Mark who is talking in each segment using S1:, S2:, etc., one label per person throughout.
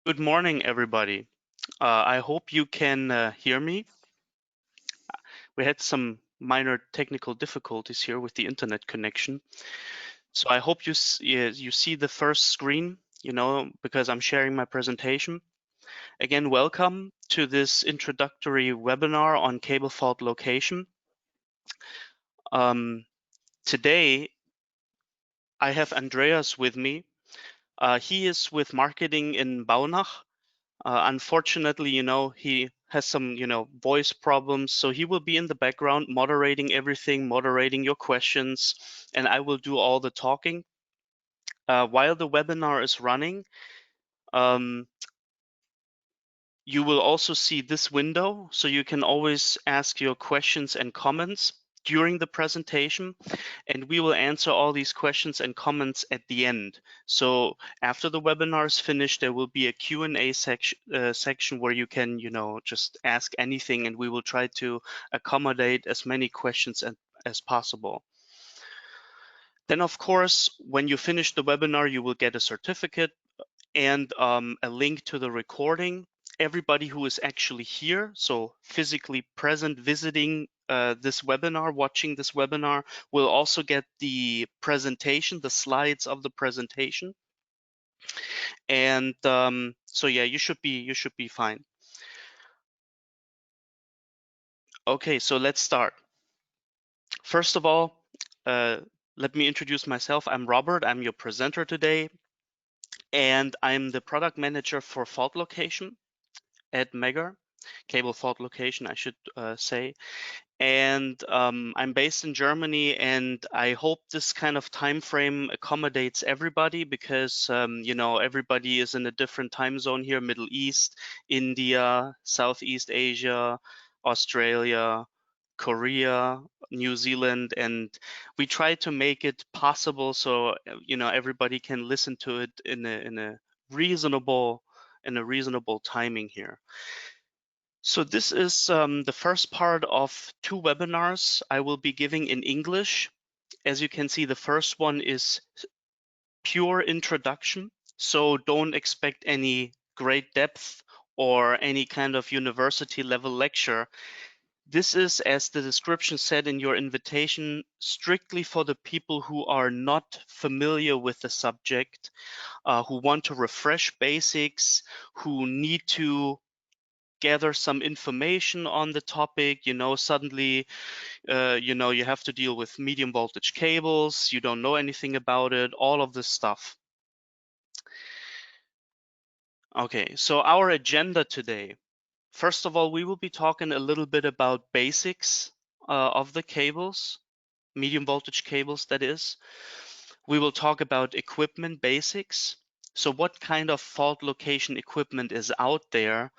S1: Good morning, everybody. I hope you can hear me. We had some minor technical difficulties here with the internet connection. So I hope you see the first screen, because I'm sharing my presentation. Again, welcome to this introductory webinar on cable fault location. Today, I have Andreas with me. He is with marketing in Baunach. Unfortunately, he has some, voice problems, so he will be in the background moderating everything, moderating your questions, and I will do all the talking. While the webinar is running, you will also see this window, so you can always ask your questions and comments during the presentation, and we will answer all these questions and comments at the end. So after the webinar is finished, there will be a Q&A section where you can, just ask anything, and we will try to accommodate as many questions as possible. Then, of course, when you finish the webinar, you will get a certificate and a link to the recording. Everybody who is actually here, so physically present, visiting this webinar, watching this webinar, will also get the presentation, the slides of the presentation. And so yeah, you should be fine. Okay, so let's start. First of all, let me introduce myself. I'm Robert. I'm your presenter today, and I'm the product manager for fault location at MEGGER, cable fault location, I should say. And I'm based in Germany, and I hope this kind of time frame accommodates everybody because everybody is in a different time zone here: Middle East, India, Southeast Asia, Australia, Korea, New Zealand, and we try to make it possible so everybody can listen to it in a reasonable timing here. So this is the first part of two webinars I will be giving in English. As you can see, the first one is pure introduction, so don't expect any great depth or any kind of university level lecture. This is, as the description said in your invitation, strictly for the people who are not familiar with the subject, who want to refresh basics, who need to gather some information on the topic. Suddenly you have to deal with medium voltage cables, you don't know anything about it, all of this stuff. Okay, so our agenda today: first of all, we will be talking a little bit about basics of the cables, medium voltage cables, that is. We will talk about equipment basics, so what kind of fault location equipment is out there.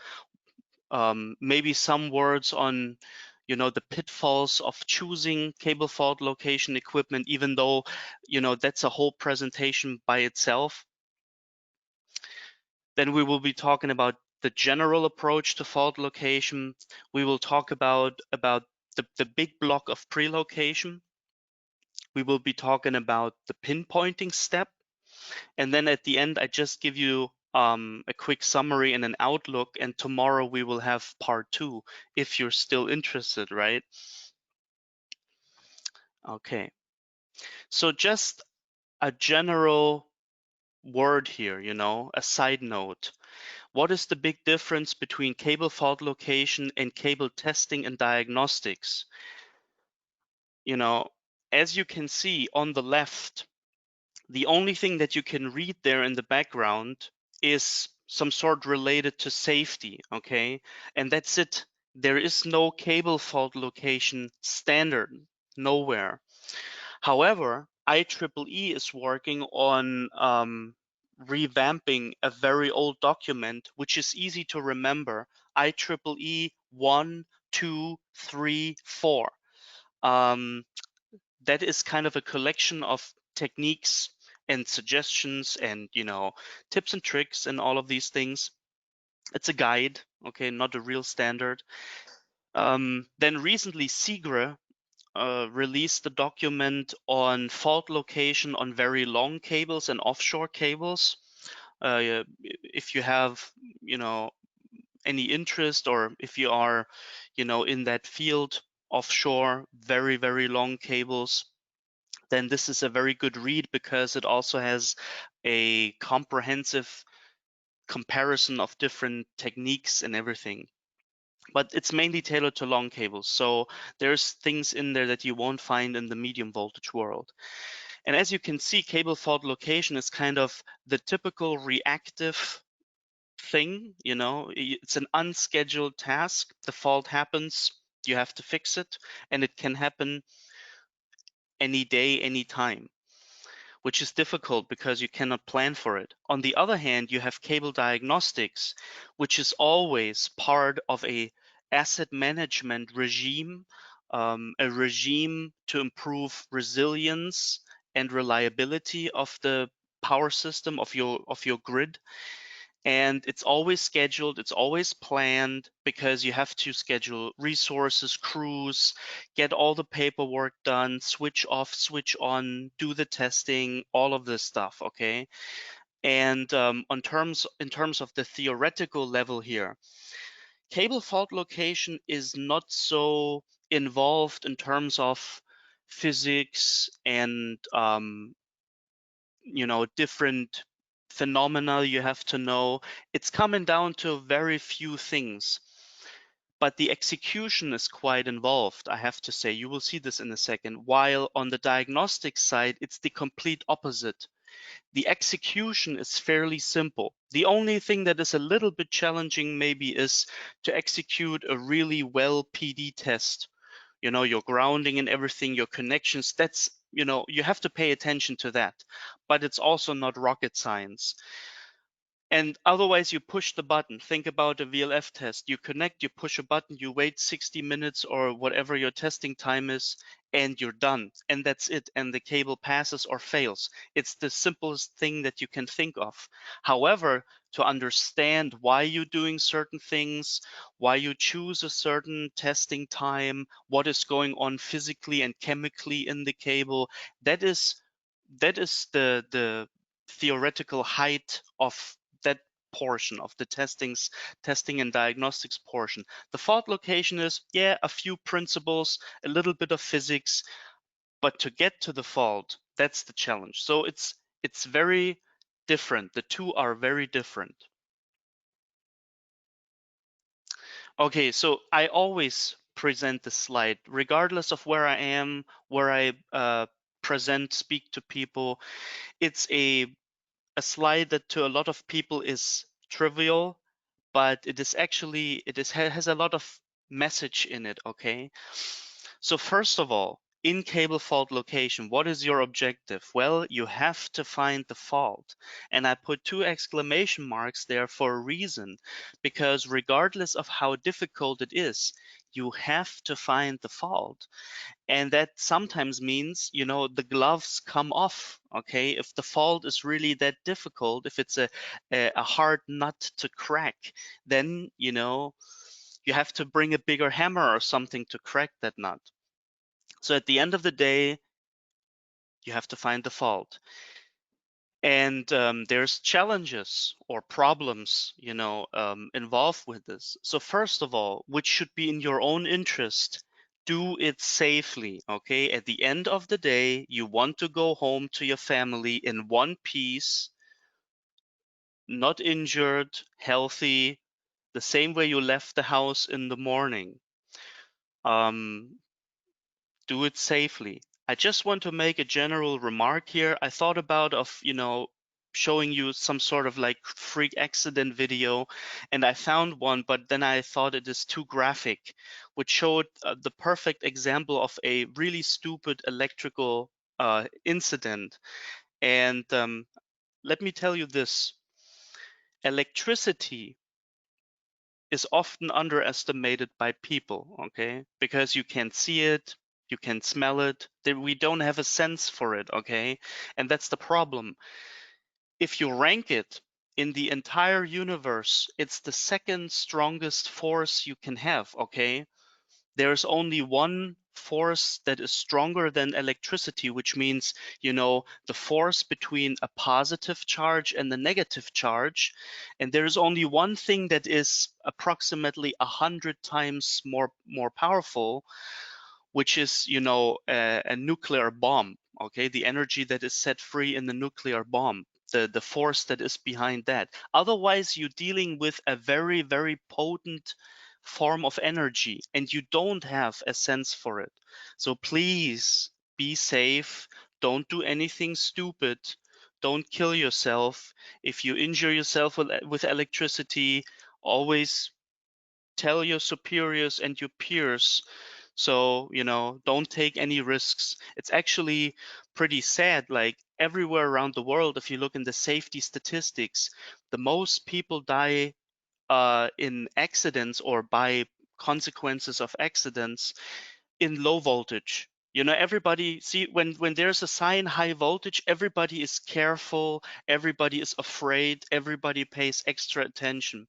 S1: Maybe some words on the pitfalls of choosing cable fault location equipment, even though that's a whole presentation by itself. Then we will be talking about the general approach to fault location. We will talk about the big block of pre-location. We will be talking about the pinpointing step, and then at the end I just give you a quick summary and an outlook, and tomorrow we will have part 2 if you're still interested, right? Okay, so just a general word here, a side note. What is the big difference between cable fault location and cable testing and diagnostics? As you can see on the left, the only thing that you can read there in the background is some sort related to safety, okay? And that's it. There is no cable fault location standard, nowhere. However, IEEE is working on revamping a very old document, which is easy to remember: IEEE 1234. That is kind of a collection of techniques and suggestions and tips and tricks and all of these things. It's a guide, okay, not a real standard. Then recently MEGGER released a document on fault location on very long cables and offshore cables. if you have, any interest, or if you are, in that field offshore, very, very long cables, then this is a very good read because it also has a comprehensive comparison of different techniques and everything. But it's mainly tailored to long cables. So there's things in there that you won't find in the medium voltage world. And as you can see, cable fault location is kind of the typical reactive thing. It's an unscheduled task. The fault happens, you have to fix it, and it can happen any day, any time, which is difficult because you cannot plan for it. On the other hand, you have cable diagnostics, which is always part of a asset management regime, a regime to improve resilience and reliability of the power system of your grid. And it's always scheduled, it's always planned, because you have to schedule resources, crews, get all the paperwork done, switch off, switch on, do the testing, all of this stuff. Okay. And in terms of the theoretical level here, cable fault location is not so involved in terms of physics and different phenomena you have to know. It's coming down to very few things, but the execution is quite involved, I have to say. You will see this in a second. While on the diagnostic side, it's the complete opposite. The execution is fairly simple. The only thing that is a little bit challenging maybe is to execute a really well PD test. Your grounding and everything, your connections, that's, you have to pay attention to that, but it's also not rocket science. And otherwise, you push the button. Think about a VLF test. You connect, you push a button, you wait 60 minutes or whatever your testing time is, and you're done. And that's it. And the cable passes or fails. It's the simplest thing that you can think of. However, to understand why you're doing certain things, why you choose a certain testing time, what is going on physically and chemically in the cable, that is the theoretical height of that portion of the testing and diagnostics portion. The fault location is, yeah, a few principles, a little bit of physics, but to get to the fault, that's the challenge. So it's very different. The two are very different. Okay, so I always present this slide, regardless of where I am, where I speak to people. It's a slide that to a lot of people is trivial, but it is actually, has a lot of message in it. Okay, so first of all, in cable fault location, what is your objective? Well, you have to find the fault, and I put 2 exclamation marks there for a reason, because regardless of how difficult it is, you have to find the fault. And that sometimes means, the gloves come off. Okay, if the fault is really that difficult, if it's a hard nut to crack, then you have to bring a bigger hammer or something to crack that nut. So at the end of the day, you have to find the fault. And there's challenges or problems, involved with this. So first of all, which should be in your own interest, do it safely. Okay, at the end of the day, you want to go home to your family in one piece, not injured, healthy, the same way you left the house in the morning. Um, do it safely. I just want to make a general remark here. I thought about showing you some sort of like freak accident video, and I found one, but then I thought it is too graphic, which showed the perfect example of a really stupid electrical incident. And let me tell you this: electricity is often underestimated by people, okay? Because you can see it, you can smell it, we don't have a sense for it, okay? And that's the problem. If you rank it in the entire universe, it's the second strongest force you can have, okay? There's only one force that is stronger than electricity, which means, the force between a positive charge and the negative charge. And there is only one thing that is approximately 100 times more powerful, which is, a nuclear bomb. Okay, the energy that is set free in the nuclear bomb, the force that is behind that. Otherwise, you're dealing with a very, very potent form of energy, and you don't have a sense for it. So please be safe. Don't do anything stupid. Don't kill yourself. If you injure yourself with electricity, always tell your superiors and your peers. So, don't take any risks. It's actually pretty sad. Like everywhere around the world, if you look in the safety statistics, the most people die in accidents or by consequences of accidents in low voltage. Everybody see when there's a sign high voltage, everybody is careful, everybody is afraid, everybody pays extra attention.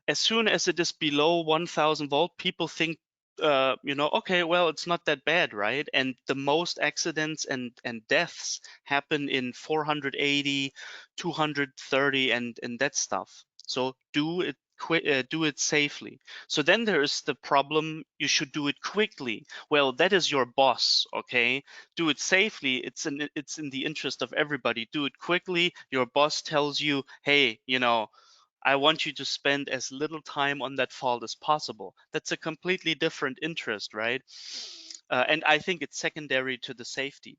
S1: As soon as it is below 1000 volt, people think, okay, well, it's not that bad, right? And the most accidents and deaths happen in 480, 230, and that stuff. So do it safely. So then there is the problem, you should do it quickly. Well, that is your boss, okay? Do it safely. It's in the interest of everybody. Do it quickly. Your boss tells you, hey, I want you to spend as little time on that fault as possible. That's a completely different interest, right? And I think it's secondary to the safety.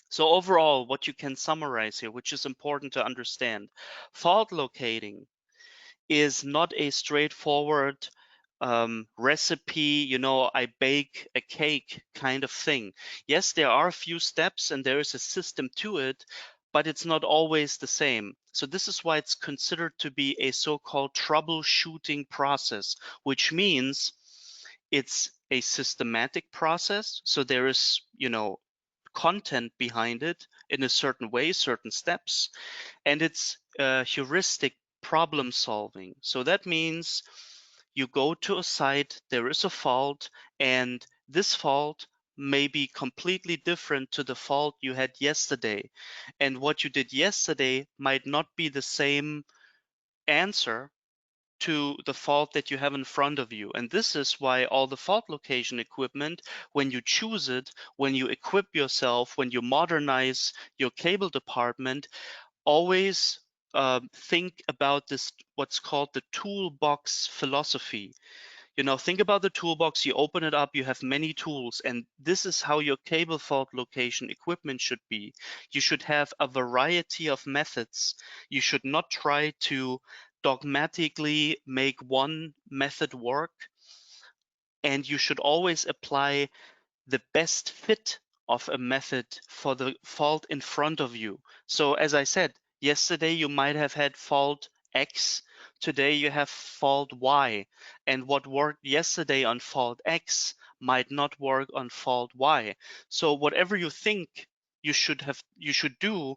S1: So overall, what you can summarize here, which is important to understand, fault locating is not a straightforward recipe, I bake a cake kind of thing. Yes, there are a few steps and there is a system to it, but it's not always the same. So this is why it's considered to be a so-called troubleshooting process, which means it's a systematic process. So there is, content behind it in a certain way, certain steps, and it's heuristic problem solving. So that means you go to a site, there is a fault, and this fault may be completely different to the fault you had yesterday. And what you did yesterday might not be the same answer to the fault that you have in front of you. And this is why all the fault location equipment, when you choose it, when you equip yourself, when you modernize your cable department, always think about this, what's called the toolbox philosophy. Think about the toolbox, you open it up, you have many tools, and this is how your cable fault location equipment should be. You should have a variety of methods. You should not try to dogmatically make one method work, and you should always apply the best fit of a method for the fault in front of you. So as I said, yesterday you might have had fault X, today you have fault Y, and what worked yesterday on fault X might not work on fault Y. So whatever you think you should do,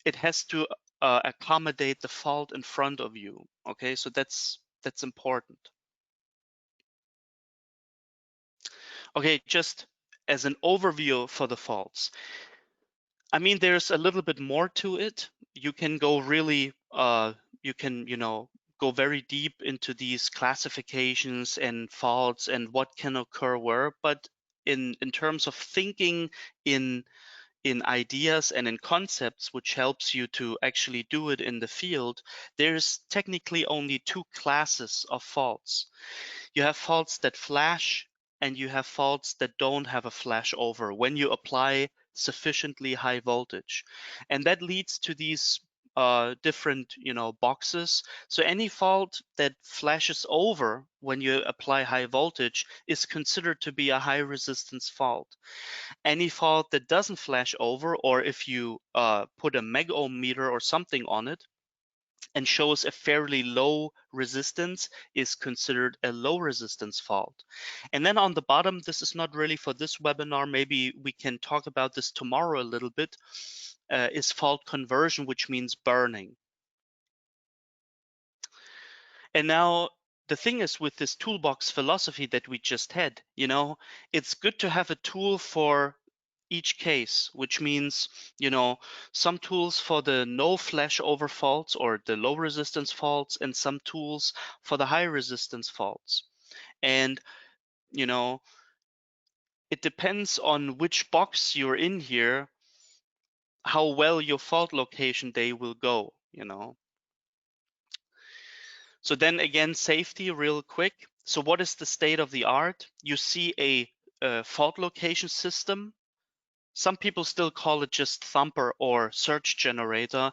S1: it has to accommodate the fault in front of you. Okay, so that's important. Okay, just as an overview for the faults. I mean, there's a little bit more to it. You can go really, you can, go very deep into these classifications and faults and what can occur where. But in terms of thinking in ideas and in concepts, which helps you to actually do it in the field, there's technically only two classes of faults. You have faults that flash and you have faults that don't have a flash over when you apply sufficiently high voltage. And that leads to these different, boxes. So any fault that flashes over when you apply high voltage is considered to be a high resistance fault. Any fault that doesn't flash over, or if you put a megohm meter or something on it, and shows a fairly low resistance, is considered a low resistance fault. And then on the bottom, this is not really for this webinar, maybe we can talk about this tomorrow a little bit, is fault conversion, which means burning. And now the thing is, with this toolbox philosophy that we just had, it's good to have a tool for each case, which means, some tools for the no flashover faults or the low resistance faults, and some tools for the high resistance faults. And, it depends on which box you're in here, how well your fault location day will go. So then again, safety real quick. So what is the state of the art? You see a fault location system. Some people still call it just thumper or search generator.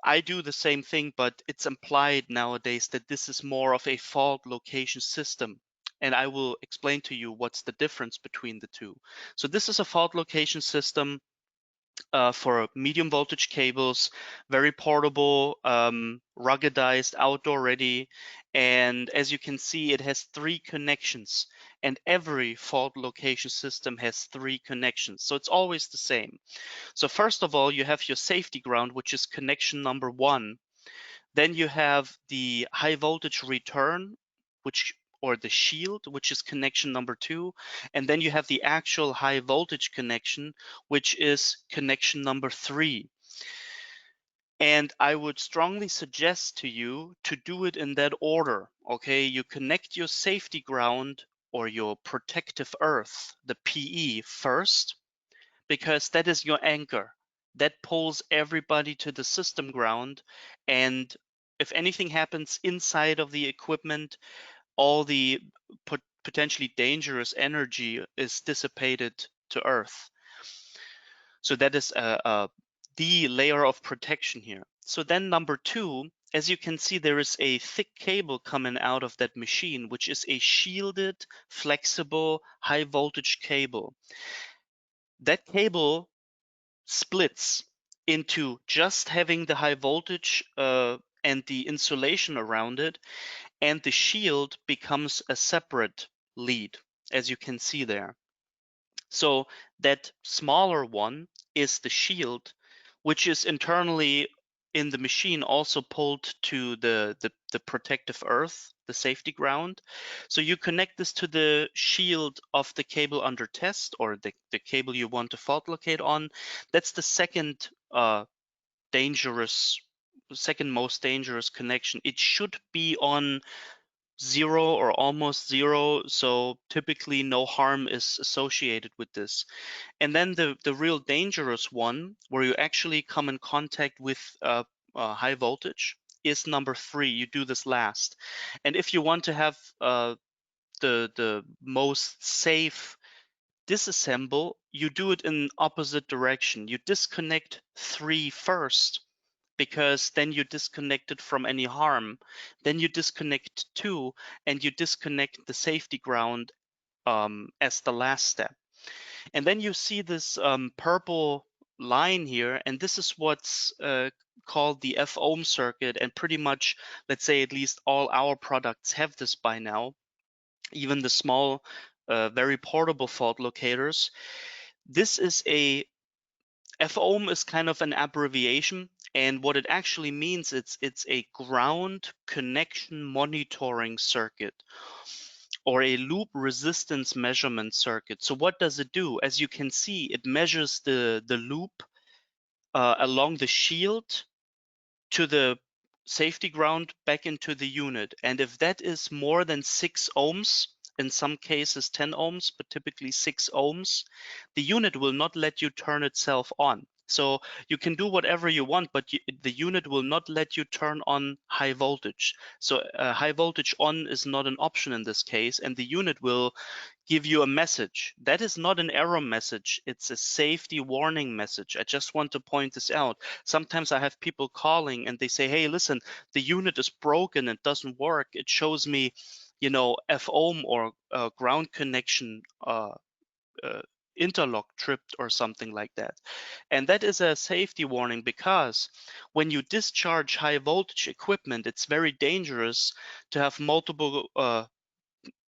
S1: I do the same thing, but it's implied nowadays that this is more of a fault location system. And I will explain to you what's the difference between the two. So this is a fault location system for medium voltage cables, very portable, ruggedized, outdoor ready. And as you can see, it has 3 connections, and every fault location system has 3 connections. So it's always the same. So first of all, you have your safety ground, which is connection number 1. Then you have the high voltage return, or the shield, which is connection number 2. And then you have the actual high voltage connection, which is connection number 3. And I would strongly suggest to you to do it in that order. Okay, you connect your safety ground or your protective earth, the PE, first, because that is your anchor. That pulls everybody to the system ground. And if anything happens inside of the equipment, all the potentially dangerous energy is dissipated to Earth. So that is the layer of protection here. So then number 2, as you can see, there is a thick cable coming out of that machine, which is a shielded, flexible, high voltage cable. That cable splits into just having the high voltage and the insulation around it, and the shield becomes a separate lead, as you can see there. So that smaller one is the shield, which is internally in the machine also pulled to the protective earth, the safety ground. So you connect this to the shield of the cable under test, or the cable you want to fault locate on. That's the second second most dangerous connection. It should be on 0 or almost 0, so typically no harm is associated with this. And then the real dangerous one, where you actually come in contact with high voltage, is number 3. You do this last. And if you want to have the most safe disassemble, you do it in opposite direction. You disconnect 3 first, because then you disconnect it from any harm. Then you disconnect 2, and you disconnect the safety ground as the last step. And then you see this purple line here, and this is what's called the F-ohm circuit, and pretty much, let's say at least all our products have this by now, even the small, very portable fault locators. This is F-ohm is kind of an abbreviation, and what it actually means, it's a ground connection monitoring circuit, or a loop resistance measurement circuit. So what does it do? As you can see, it measures the loop along the shield to the safety ground back into the unit. And if that is more than 6 ohms, in some cases 10 ohms, but typically 6 ohms, the unit will not let you turn itself on. So you can do whatever you want, but the unit will not let you turn on high voltage. So high voltage on is not an option in this case, and the unit will give you a message. That is not an error message, it's a safety warning message. I just want to point this out. Sometimes I have people calling and they say, hey, listen, the unit is broken, it doesn't work. It shows me, F-ohm or ground connection interlock tripped or something like that. And that is a safety warning, because when you discharge high voltage equipment, it's very dangerous to have multiple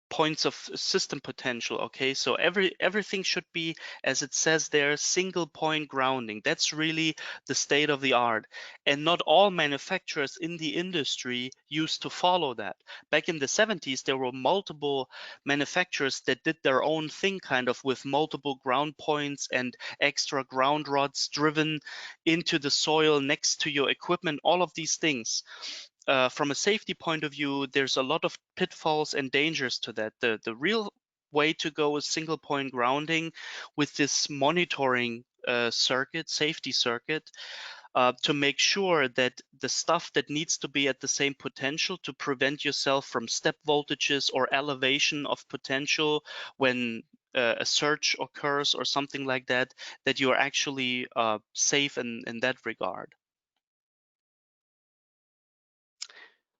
S1: points of system potential. Okay, so everything should be, as it says there, single point grounding. That's really the state of the art, and not all manufacturers in the industry used to follow that. Back in the 70s, there were multiple manufacturers that did their own thing, kind of, with multiple ground points and extra ground rods driven into the soil next to your equipment, all of these things. From a safety point of view, there's a lot of pitfalls and dangers to that. The real way to go is single point grounding with this monitoring circuit, safety circuit, to make sure that the stuff that needs to be at the same potential to prevent yourself from step voltages or elevation of potential when a surge occurs or something like that, that you are actually safe in that regard.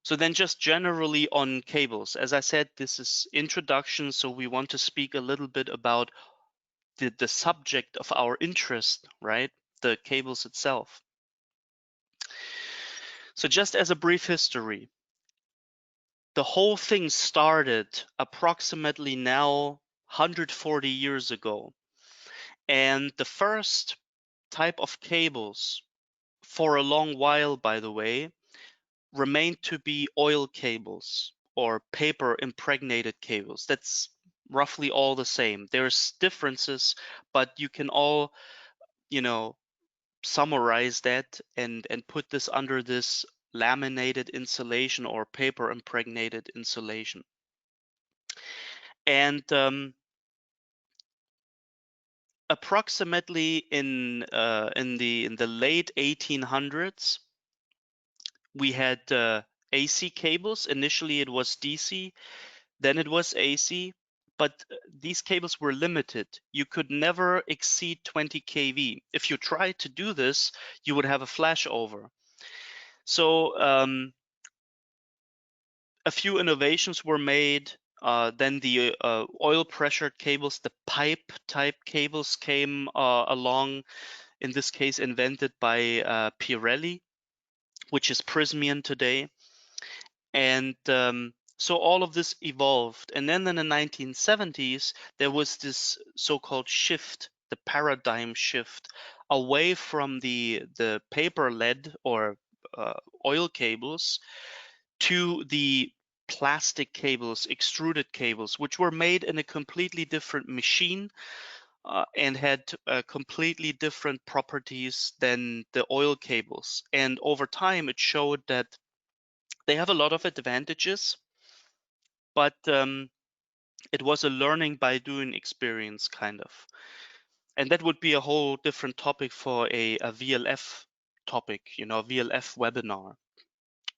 S1: So then just generally on cables, as I said, this is introduction, so we want to speak a little bit about the subject of our interest, right? The cables itself. So just as a brief history, the whole thing started approximately now 140 years ago. And the first type of cables, for a long while, by the way, remained to be oil cables or paper impregnated cables. That's roughly all the same. There's differences, but you can all, you know, summarize that and put this under this laminated insulation or paper impregnated insulation. And approximately in the late 1800s, we had AC cables. Initially, it was DC, then it was AC, but these cables were limited. You could never exceed 20 kV. If you tried to do this, you would have a flashover. So a few innovations were made. Then the oil pressure cables, the pipe type cables came along, in this case invented by Pirelli, which is Prysmian today. And so all of this evolved. And then in the 1970s, there was this so-called shift, the paradigm shift, away from the paper lead or oil cables to the plastic cables, extruded cables, which were made in a completely different machine and had completely different properties than the oil cables. And over time, it showed that they have a lot of advantages, but it was a learning by doing experience, kind of. And that would be a whole different topic for a VLF topic, VLF webinar.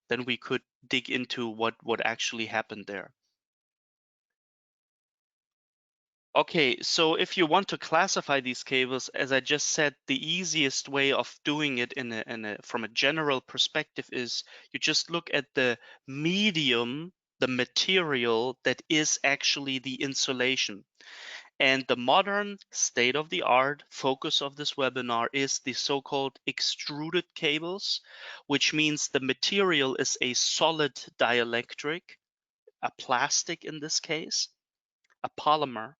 S1: Then we could dig into what actually happened there. Okay, so if you want to classify these cables, as I just said, the easiest way of doing it from a general perspective is you just look at the medium, the material that is actually the insulation. And the modern state-of-the-art focus of this webinar is the so-called extruded cables, which means the material is a solid dielectric, a plastic in this case, a polymer.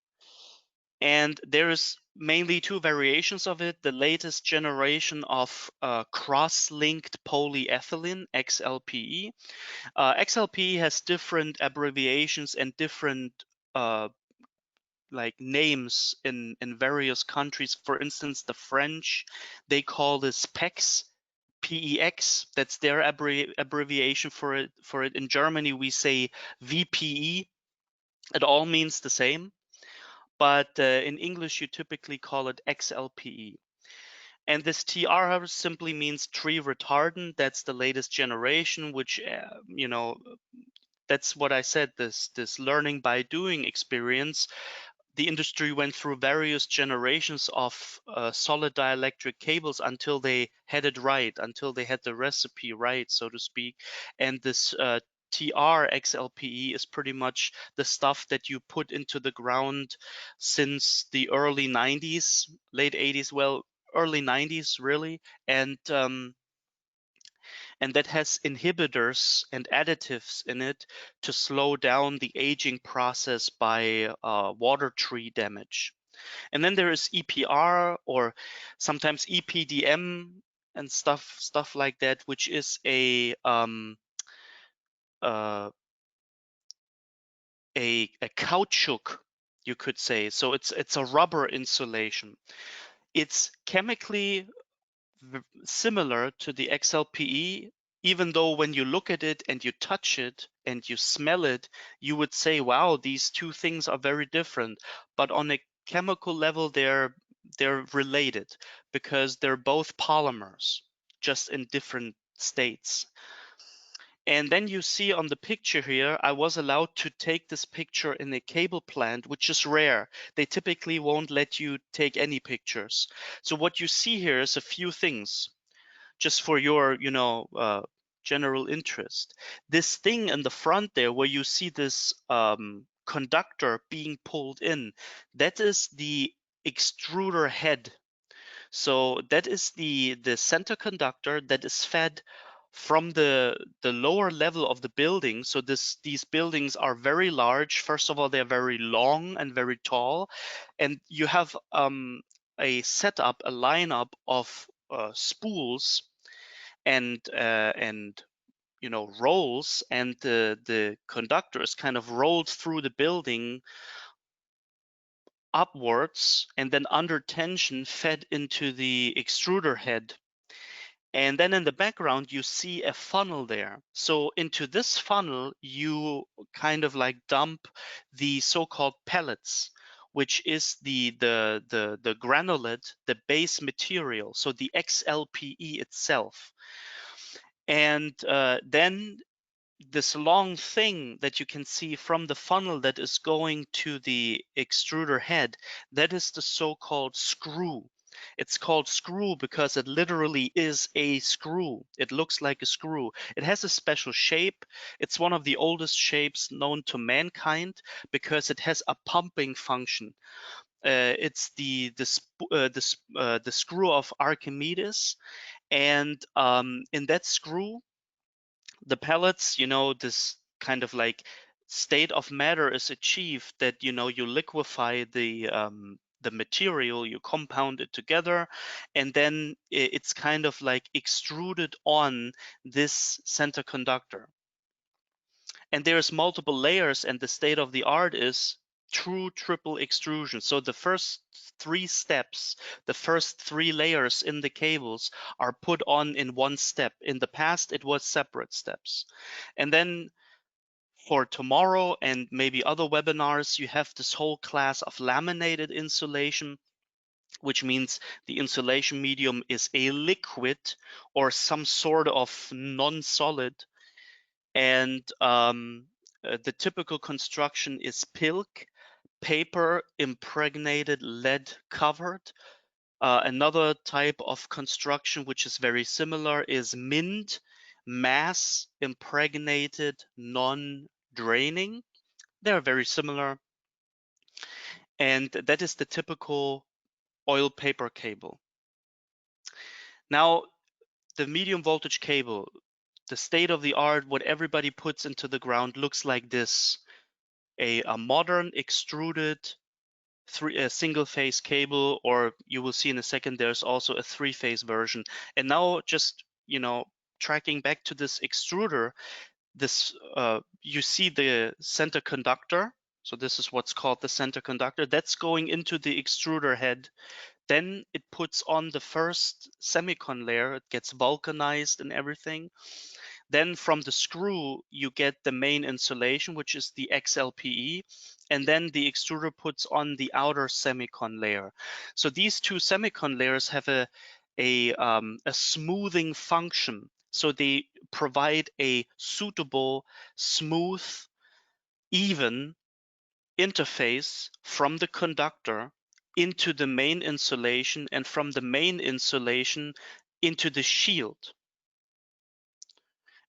S1: And there's mainly two variations of it. The latest generation of cross-linked polyethylene, XLPE. XLPE has different abbreviations and different like names in various countries. For instance, the French, they call this PEX, PEX. That's their abbreviation for it. In Germany, we say VPE. It all means the same, but in English, you typically call it XLPE. And this TR simply means tree retardant. That's the latest generation, which that's what I said. This learning by doing experience. The industry went through various generations of solid dielectric cables until they had it right, until they had the recipe right, so to speak. And this TR XLPE is pretty much the stuff that you put into the ground since the early 90s, late 80s, well, early 90s really. And and that has inhibitors and additives in it to slow down the aging process by water tree damage. And then there is EPR, or sometimes EPDM and stuff like that, which is uh, a caoutchouc, you could say. So it's a rubber insulation. It's chemically similar to the XLPE, even though when you look at it and you touch it and you smell it, you would say, wow, these two things are very different. But on a chemical level, they're related because they're both polymers, just in different states. And then you see on the picture here, I was allowed to take this picture in a cable plant, which is rare. They typically won't let you take any pictures. So what you see here is a few things, just for your, general interest. This thing in the front there, where you see this conductor being pulled in, that is the extruder head. So that is the center conductor that is fed from the lower level of the building. So these buildings are very large. First of all, they're very long and very tall, and you have a setup, a lineup of spools and rolls, and the conductor is kind of rolled through the building upwards and then under tension fed into the extruder head. And then in the background, you see a funnel there. So into this funnel, you kind of like dump the so-called pellets, which is the granulate, the base material, so the XLPE itself. And then this long thing that you can see from the funnel that is going to the extruder head, that is the so-called screw. It's called screw because it literally is a screw. It looks like a screw. It has a special shape. It's one of the oldest shapes known to mankind because it has a pumping function. It's the screw of Archimedes, and in that screw, the pellets, this kind of like state of matter is achieved, that you liquefy the material, you compound it together, and then it's kind of like extruded on this center conductor. And there's multiple layers, and the state of the art is true triple extrusion. So the first three steps, the first three layers in the cables are put on in one step. In the past, it was separate steps. And then for tomorrow and maybe other webinars, you have this whole class of laminated insulation, which means the insulation medium is a liquid or some sort of non-solid. And the typical construction is PILC, paper impregnated lead covered. Another type of construction which is very similar is MIND, mass impregnated non-draining. They're very similar. And that is the typical oil paper cable. Now, the medium voltage cable, the state of the art, what everybody puts into the ground looks like this. A modern extruded single phase cable, or you will see in a second there's also a 3-phase version. And now just tracking back to this extruder, this you see the center conductor. So this is what's called the center conductor. That's going into the extruder head. Then it puts on the first semicon layer. It gets vulcanized and everything. Then from the screw, you get the main insulation, which is the XLPE. And then the extruder puts on the outer semicon layer. So these two semicon layers have a smoothing function. So they provide a suitable, smooth, even interface from the conductor into the main insulation, and from the main insulation into the shield.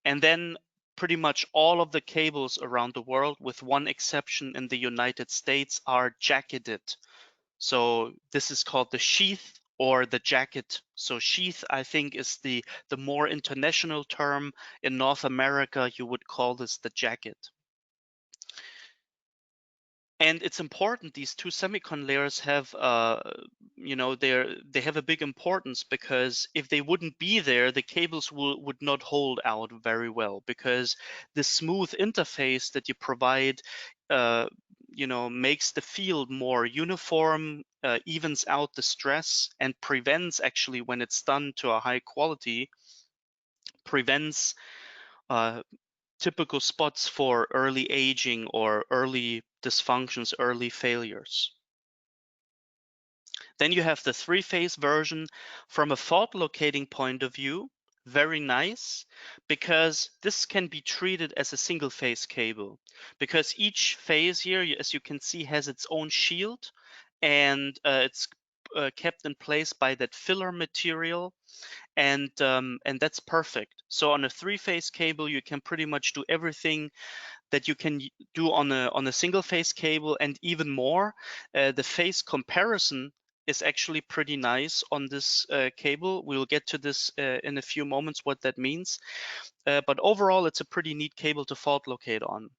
S1: And then pretty much all of the cables around the world, with one exception in the United States, are jacketed. So this is called the sheath or the jacket. So sheath, I think, is the more international term. In North America, you would call this the jacket. And it's important, these two semicon layers have, they have a big importance, because if they wouldn't be there, the cables would not hold out very well, because the smooth interface that you provide, makes the field more uniform, evens out the stress, and prevents, actually, when it's done to a high quality, prevents uh, typical spots for early aging or early dysfunctions, early failures. Then you have the three-phase version. From a fault locating point of view, very nice, because this can be treated as a single phase cable, because each phase here, as you can see, has its own shield, and it's kept in place by that filler material, and that's perfect. So on a three-phase cable, you can pretty much do everything that you can do on a single phase cable, and even more. The phase comparison is actually pretty nice on this cable. We'll get to this in a few moments, what that means. But overall, it's a pretty neat cable to fault locate on.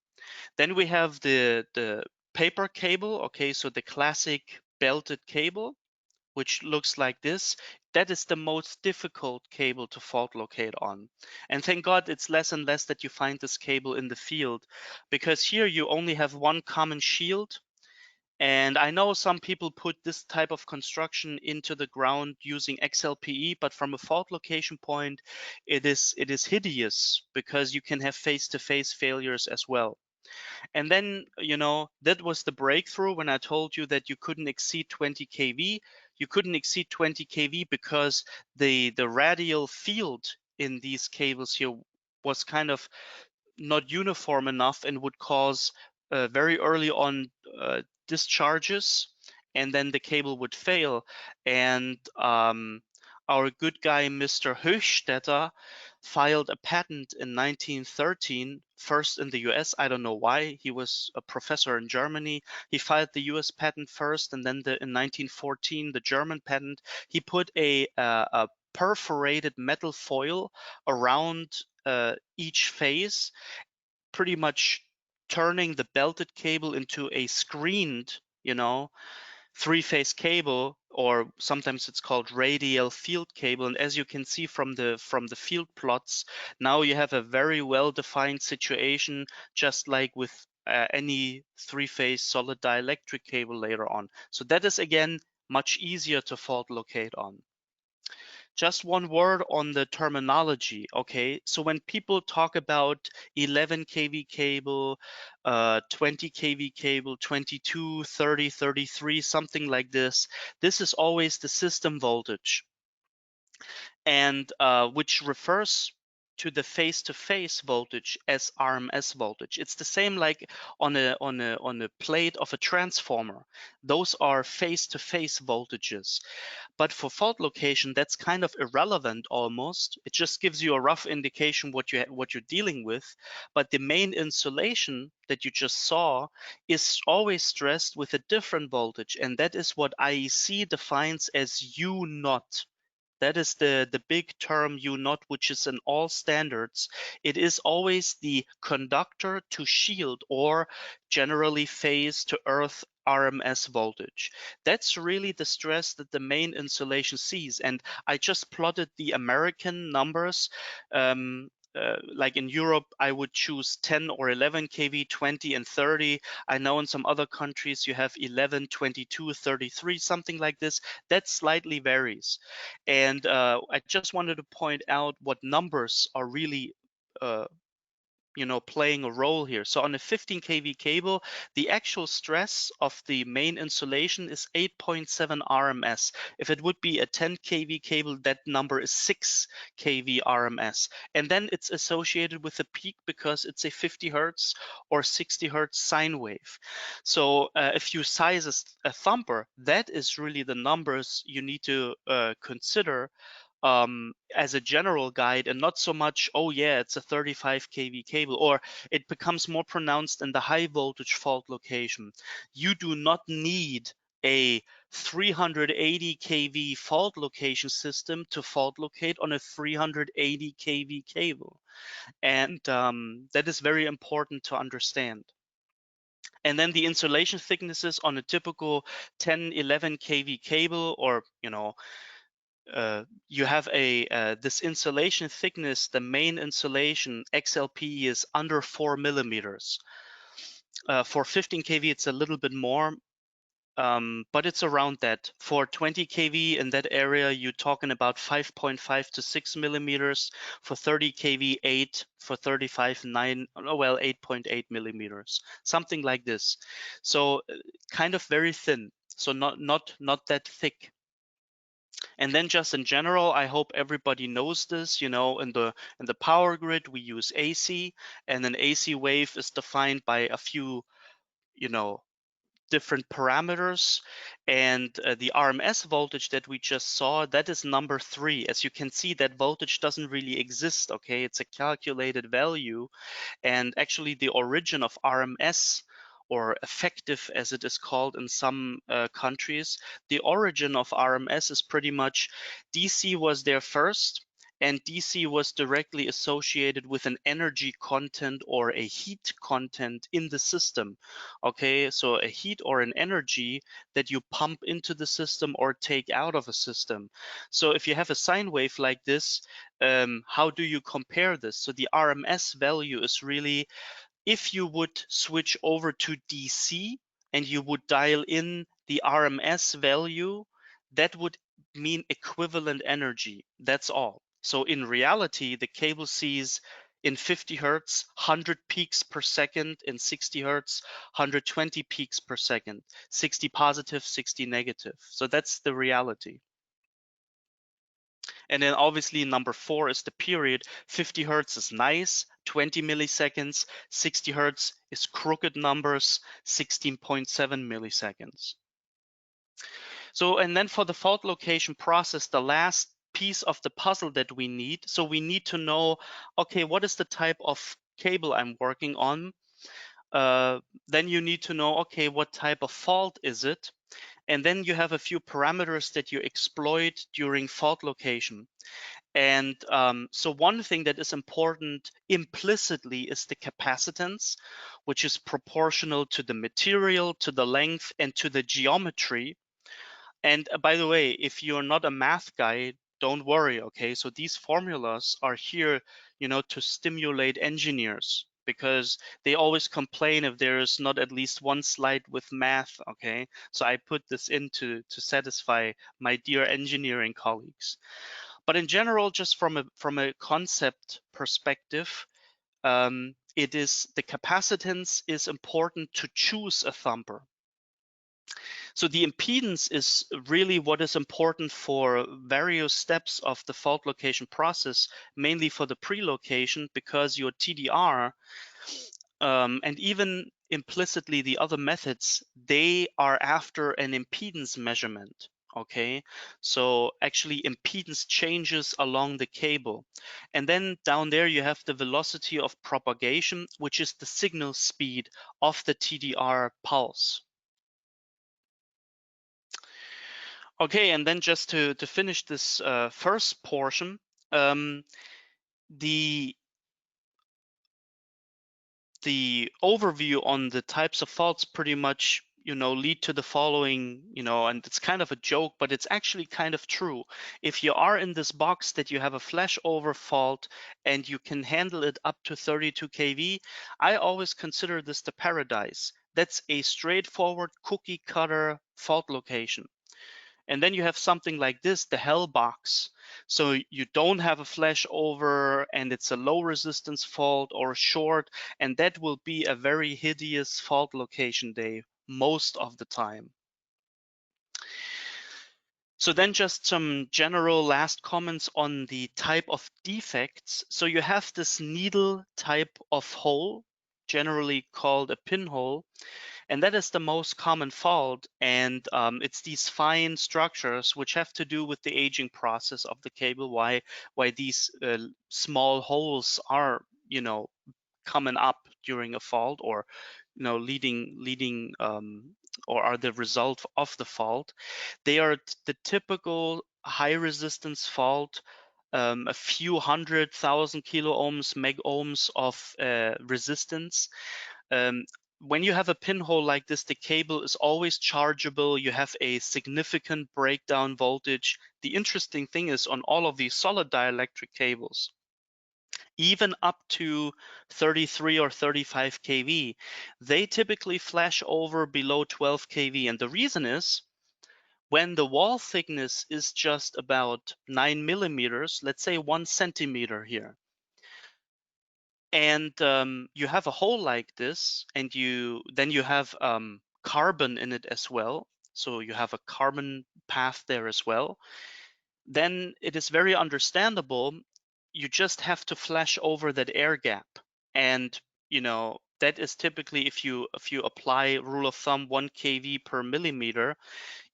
S1: Then we have the paper cable. Okay, so the classic belted cable, which looks like this. That is the most difficult cable to fault locate on. And thank God it's less and less that you find this cable in the field, because here you only have one common shield. And I know some people put this type of construction into the ground using XLPE, but from a fault location point, it is hideous, because you can have face-to-face failures as well. And then, that was the breakthrough when I told you that you couldn't exceed 20 kV. You couldn't exceed 20 kV because the radial field in these cables here was kind of not uniform enough, and would cause very early on discharges, and then the cable would fail. And our good guy, Mr. Höchstädter, filed a patent in 1913, first in the US. I don't know why. He was a professor in Germany. He filed the US patent first, and then in 1914, the German patent. He put a perforated metal foil around each phase, pretty much turning the belted cable into a screened, three-phase cable, or sometimes it's called radial field cable. And as you can see from the field plots, now you have a very well-defined situation, just like with any three-phase solid dielectric cable later on. So that is, again, much easier to fault locate on. Just one word on the terminology, okay? So when people talk about 11 kV cable, 20 kV cable, 22, 30, 33, something like this is always the system voltage, and which refers to the face-to-face voltage as RMS voltage. It's the same like on a plate of a transformer. Those are face-to-face voltages. But for fault location, that's kind of irrelevant almost. It just gives you a rough indication what you're dealing with. But the main insulation that you just saw is always stressed with a different voltage, and that is what IEC defines as U naught. That is the big term U naught, which is in all standards. It is always the conductor to shield, or generally phase to earth RMS voltage. That's really the stress that the main insulation sees. And I just plotted the American numbers. Like in Europe, I would choose 10 or 11 kV, 20 and 30. I know in some other countries you have 11, 22, 33, something like this. That slightly varies. And I just wanted to point out what numbers are really playing a role here. So on a 15 kV cable, the actual stress of the main insulation is 8.7 RMS. If it would be a 10 kV cable, that number is 6 kV RMS. And then it's associated with a peak because it's a 50 hertz or 60 hertz sine wave. So if you size a thumper, that is really the numbers you need to consider as a general guide, and not so much, oh yeah, it's a 35 kV cable, or it becomes more pronounced in the high voltage fault location. You do not need a 380 kV fault location system to fault locate on a 380 kV cable. And that is very important to understand. And then the insulation thicknesses on a typical 10, 11 kV cable, or you have this insulation thickness, the main insulation XLP is under 4 millimeters. For 15 kV, it's a little bit more, but it's around that. For 20 kV in that area, you're talking about 5.5 to 6 millimeters. For 30 kV, 8. For 35, 9. Oh, well, 8.8 millimeters, something like this. So kind of very thin. So not that thick. And then just in general, I hope everybody knows this. In the power grid, we use AC, and an AC wave is defined by a few, different parameters. And the RMS voltage that we just saw, that is number 3. As you can see, that voltage doesn't really exist. Okay, it's a calculated value. And actually, the origin of RMS, or effective as it is called in some countries, the origin of RMS is pretty much DC was there first, and DC was directly associated with an energy content or a heat content in the system. Okay, so a heat or an energy that you pump into the system or take out of a system. So if you have a sine wave like this, how do you compare this? So the RMS value is really, if you would switch over to DC and you would dial in the RMS value, that would mean equivalent energy. That's all. So in reality, the cable sees in 50 hertz, 100 peaks per second, in 60 hertz, 120 peaks per second, 60 positive, 60 negative. So that's the reality. And then obviously number 4 is the period. 50 hertz is nice, 20 milliseconds. 60 hertz is crooked numbers, 16.7 milliseconds. So, and then for the fault location process, the last piece of the puzzle that we need. So we need to know, okay, what is the type of cable I'm working on? Then you need to know, okay, what type of fault is it? And then you have a few parameters that you exploit during fault location. And so one thing that is important implicitly is the capacitance, which is proportional to the material, to the length, and to the geometry. And by the way, if you're not a math guy, don't worry, okay? So these formulas are here, to stimulate engineers, because they always complain if there is not at least one slide with math, okay? So I put this in to satisfy my dear engineering colleagues. But in general, just from a concept perspective, it is the capacitance is important to choose a thumper. So the impedance is really what is important for various steps of the fault location process, mainly for the pre-location, because your TDR and even implicitly the other methods, they are after an impedance measurement. Okay, so actually impedance changes along the cable. And then down there you have the velocity of propagation, which is the signal speed of the TDR pulse. Okay, and then just to finish this first portion, the overview on the types of faults pretty much lead to the following, and it's kind of a joke, but it's actually kind of true. If you are in this box that you have a flashover fault and you can handle it up to 32 kV, I always consider this the paradise. That's a straightforward cookie cutter fault location. And then you have something like this, the hell box. So you don't have a flashover and it's a low resistance fault or short, and that will be a very hideous fault location day most of the time. So then just some general last comments on the type of defects. So you have this needle type of hole, generally called a pinhole. And that is the most common fault. And it's these fine structures which have to do with the aging process of the cable, why these small holes are, coming up during a fault, or, leading or are the result of the fault. They are the typical high resistance fault, a few 100,000 kilo ohms, meg ohms of resistance. When you have a pinhole like this, the cable is always chargeable. You have a significant breakdown voltage. The interesting thing is on all of these solid dielectric cables, even up to 33 or 35 kV, they typically flash over below 12 kV. And the reason is when the wall thickness is just about 9 millimeters, let's say 1 centimeter here, and you have a hole like this, and then you have carbon in it as well, so you have a carbon path there as well, then it is very understandable. You just have to flash over that air gap, and that is typically, if you apply rule of thumb 1 kV per millimeter,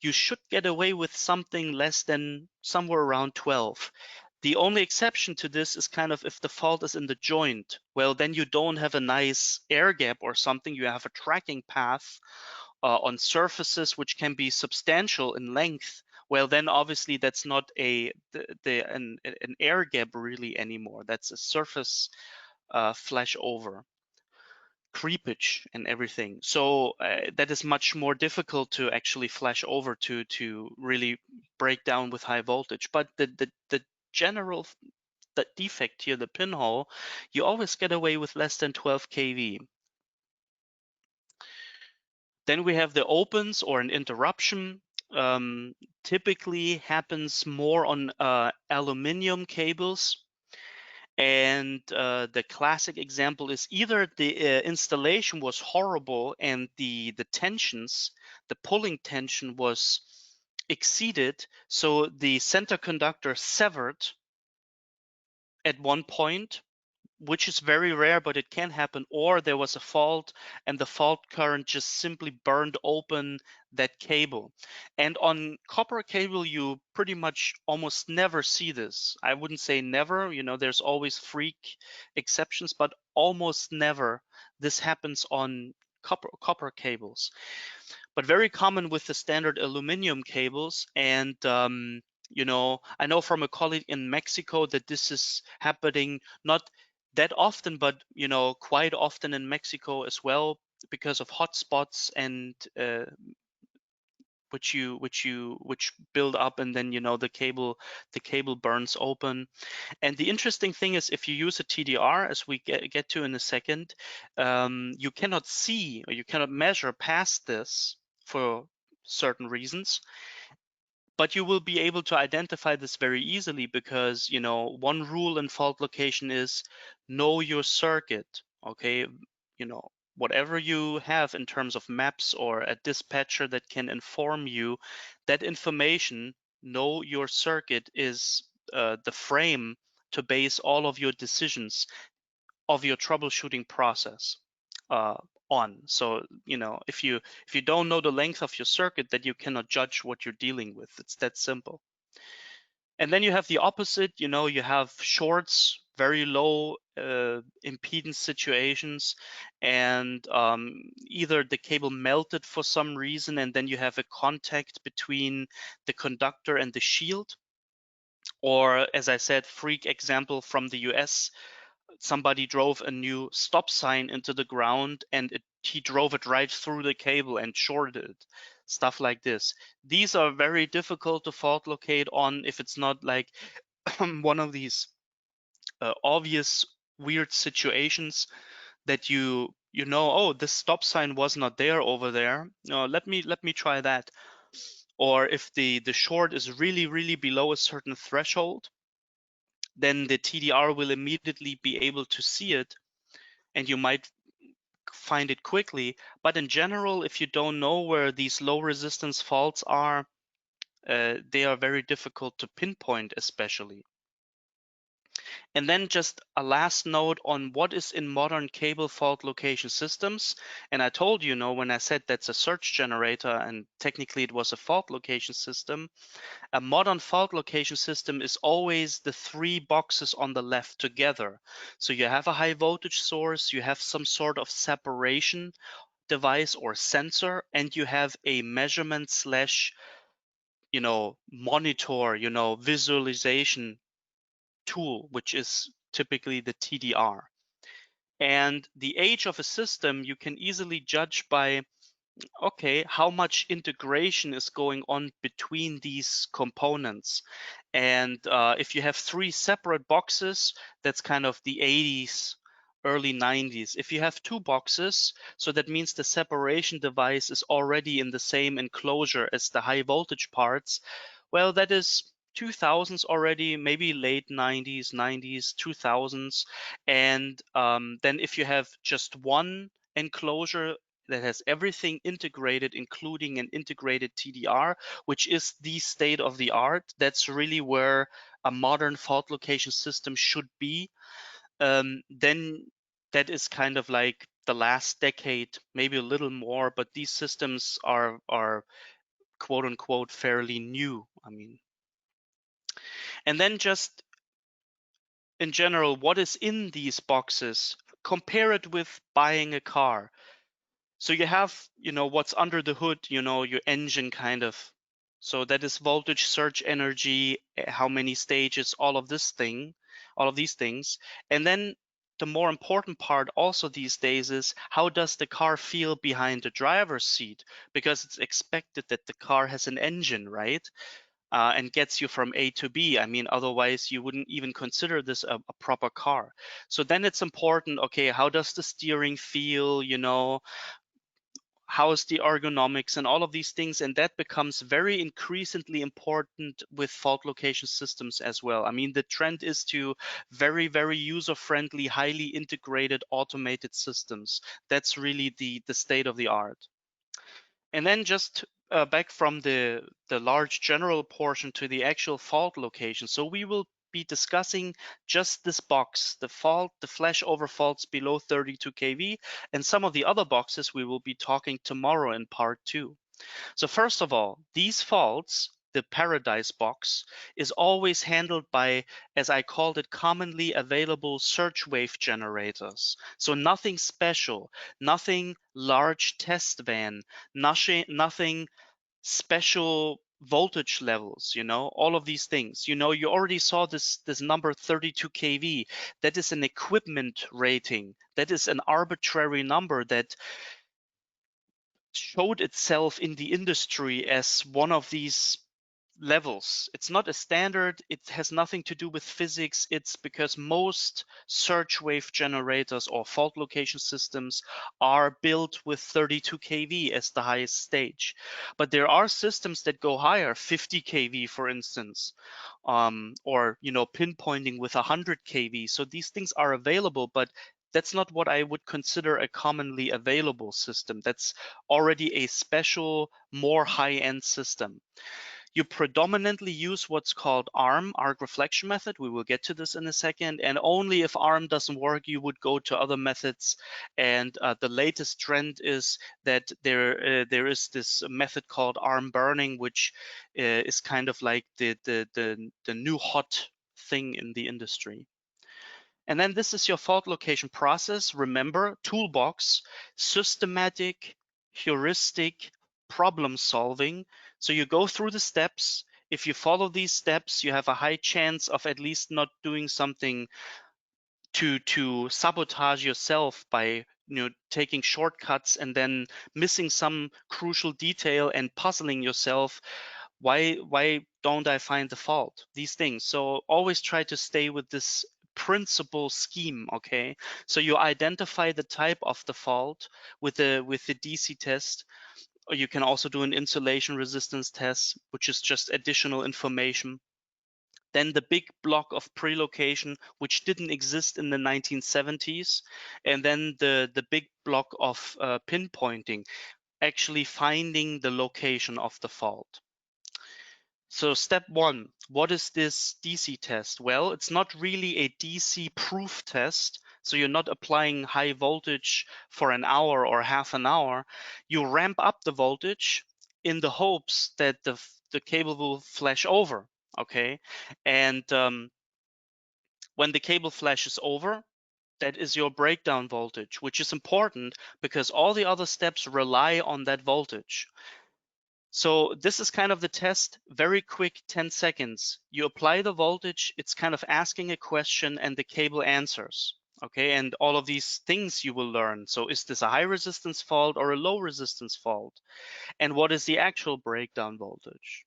S1: you should get away with something less than somewhere around 12. The only exception to this is kind of if the fault is in the joint. Well, then you don't have a nice air gap or something. You have a tracking path on surfaces which can be substantial in length. Well, then obviously that's not an air gap really anymore. That's a surface flash over, creepage and everything. So that is much more difficult to actually flash over to really break down with high voltage. But the general the defect here, the pinhole, you always get away with less than 12 kV. Then we have the opens or an interruption. Typically happens more on aluminum cables. And the classic example is either the installation was horrible and the tensions, the pulling tension was exceeded, so the center conductor severed at one point, which is very rare, but it can happen, or there was a fault and the fault current just simply burned open that cable. And on copper cable, you pretty much almost never see this. I wouldn't say never, there's always freak exceptions, but almost never this happens on copper cables. But very common with the standard aluminum cables. And I know from a colleague in Mexico that this is happening not that often, but quite often in Mexico as well, because of hotspots and which build up, and then the cable burns open. And the interesting thing is, if you use a TDR, as we get to in a second, you cannot see or you cannot measure past this for certain reasons. But you will be able to identify this very easily because, one rule in fault location is know your circuit, okay? Whatever you have in terms of maps or a dispatcher that can inform you, that information, know your circuit, is the frame to base all of your decisions of your troubleshooting process uh, on. So if you don't know the length of your circuit, that you cannot judge what you're dealing with. It's that simple. And then you have the opposite. You have shorts, very low impedance situations, and either the cable melted for some reason, and then you have a contact between the conductor and the shield. Or, as I said, freak example from the US, somebody drove a new stop sign into the ground and he drove it right through the cable and shorted it. Stuff like this. These are very difficult to fault locate on if it's not like one of these obvious weird situations that oh, this stop sign was not there over there. No, let me try that. Or if the short is really below a certain threshold, then the TDR will immediately be able to see it, and you might find it quickly. But in general, if you don't know where these low resistance faults are, they are very difficult to pinpoint, especially. And then just a last note on what is in modern cable fault location systems. And I told you, when I said that's a search generator and technically it was a fault location system, a modern fault location system is always the three boxes on the left together. So you have a high voltage source, you have some sort of separation device or sensor, and you have a measurement slash, monitor, visualization tool, which is typically the TDR. And the age of a system you can easily judge by, okay, how much integration is going on between these components. And if you have three separate boxes, that's kind of the 80s, early 90s. If you have two boxes, so that means the separation device is already in the same enclosure as the high voltage parts. Well, that is 2000s already, maybe late 90s, 2000s. And then if you have just one enclosure that has everything integrated, including an integrated TDR, which is the state of the art. That's really where a modern fault location system should be. Then that is kind of like the last decade, maybe a little more, but these systems are quote unquote fairly new. I mean, and then just in general, what is in these boxes? Compare it with buying a car. So you have, what's under the hood, your engine kind of. So that is voltage, surge energy, how many stages, all of these things. And then the more important part also these days is, how does the car feel behind the driver's seat? Because it's expected that the car has an engine, right? And gets you from A to B. I mean, otherwise you wouldn't even consider this a proper car. So then it's important, okay, how does the steering feel, how is the ergonomics and all of these things, and that becomes very increasingly important with fault location systems as well. I mean, the trend is to very, very user-friendly, highly integrated, automated systems. That's really the state of the art. And then just back from the large general portion to the actual fault location. So we will be discussing just this box, the flashover faults below 32 kV, and some of the other boxes we will be talking tomorrow in part 2. So first of all, these faults, the paradise box, is always handled by, as I called it, commonly available surge wave generators. So nothing special, nothing large test van, nothing special voltage levels, all of these things. You already saw this number 32 kV. That is an equipment rating. That is an arbitrary number that showed itself in the industry as one of these levels. It's not a standard. It has nothing to do with physics. It's because most surge wave generators or fault location systems are built with 32 kV as the highest stage. But there are systems that go higher, 50 kV, for instance, or pinpointing with 100 kV. So these things are available, but that's not what I would consider a commonly available system. That's already a special, more high-end system. You predominantly use what's called arc reflection method. We will get to this in a second. And only if ARM doesn't work, you would go to other methods. And the latest trend is that there is this method called arm burning, which is kind of like the new hot thing in the industry. And then this is your fault location process. Remember, toolbox, systematic, heuristic, problem solving. So you go through the steps. If you follow these steps, you have a high chance of at least not doing something to sabotage yourself by taking shortcuts and then missing some crucial detail and puzzling yourself. Why don't I find the fault? These things. So always try to stay with this principle scheme. Okay, so you identify the type of the fault with the DC test, or you can also do an insulation resistance test, which is just additional information. Then the big block of pre-location, which didn't exist in the 1970s, and then the big block of pinpointing, actually finding the location of the fault. So step one, what is this DC test? Well, it's not really a DC proof test. So you're not applying high voltage for an hour or half an hour. You ramp up the voltage in the hopes that the cable will flash over, okay? And when the cable flashes over, That is your breakdown voltage, which is important because all the other steps rely on that voltage. So this is kind of the test, very quick, 10 seconds. You apply the voltage, it's kind of asking a question and the cable answers. Okay, and all of these things you will learn. So is this a high resistance fault or a low resistance fault? And what is the actual breakdown voltage?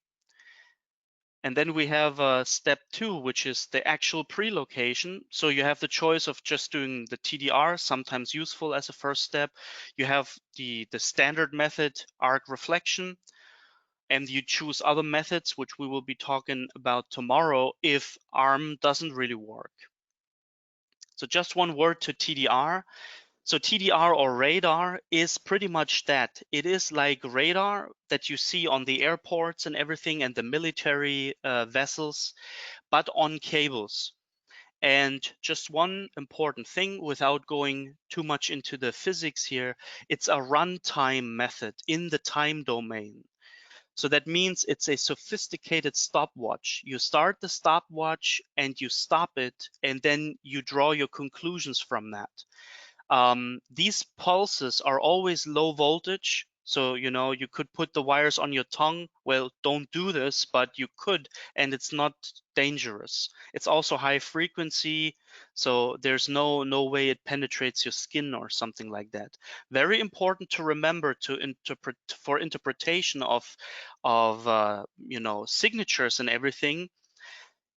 S1: And then we have step 2, which is the actual pre-location. So you have the choice of just doing the TDR, sometimes useful as a first step. You have the standard method, arc reflection, and you choose other methods, which we will be talking about tomorrow if ARM doesn't really work. So just one word to TDR. So TDR or radar is pretty much that. It is like radar that you see on the airports and everything and the military vessels, but on cables. And just one important thing without going too much into the physics here, it's a runtime method in the time domain. So that means it's a sophisticated stopwatch. You start the stopwatch and you stop it, and then you draw your conclusions from that. These pulses are always low voltage. So, you could put the wires on your tongue. Well, don't do this, but you could, and it's not dangerous. It's also high frequency, so there's no way it penetrates your skin or something like that. Very important to remember to interpret for interpretation of signatures and everything.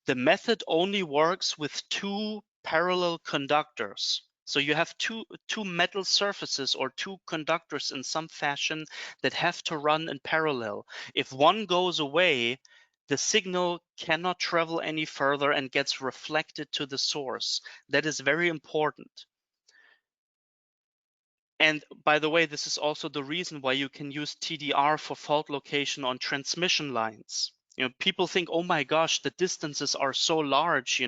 S1: The method only works with two parallel conductors. So you have two metal surfaces or two conductors in some fashion that have to run in parallel. If one goes away, the signal cannot travel any further and gets reflected to the source. That is very important. And by the way, this is also the reason why you can use TDR for fault location on transmission lines. People think, oh my gosh, the distances are so large,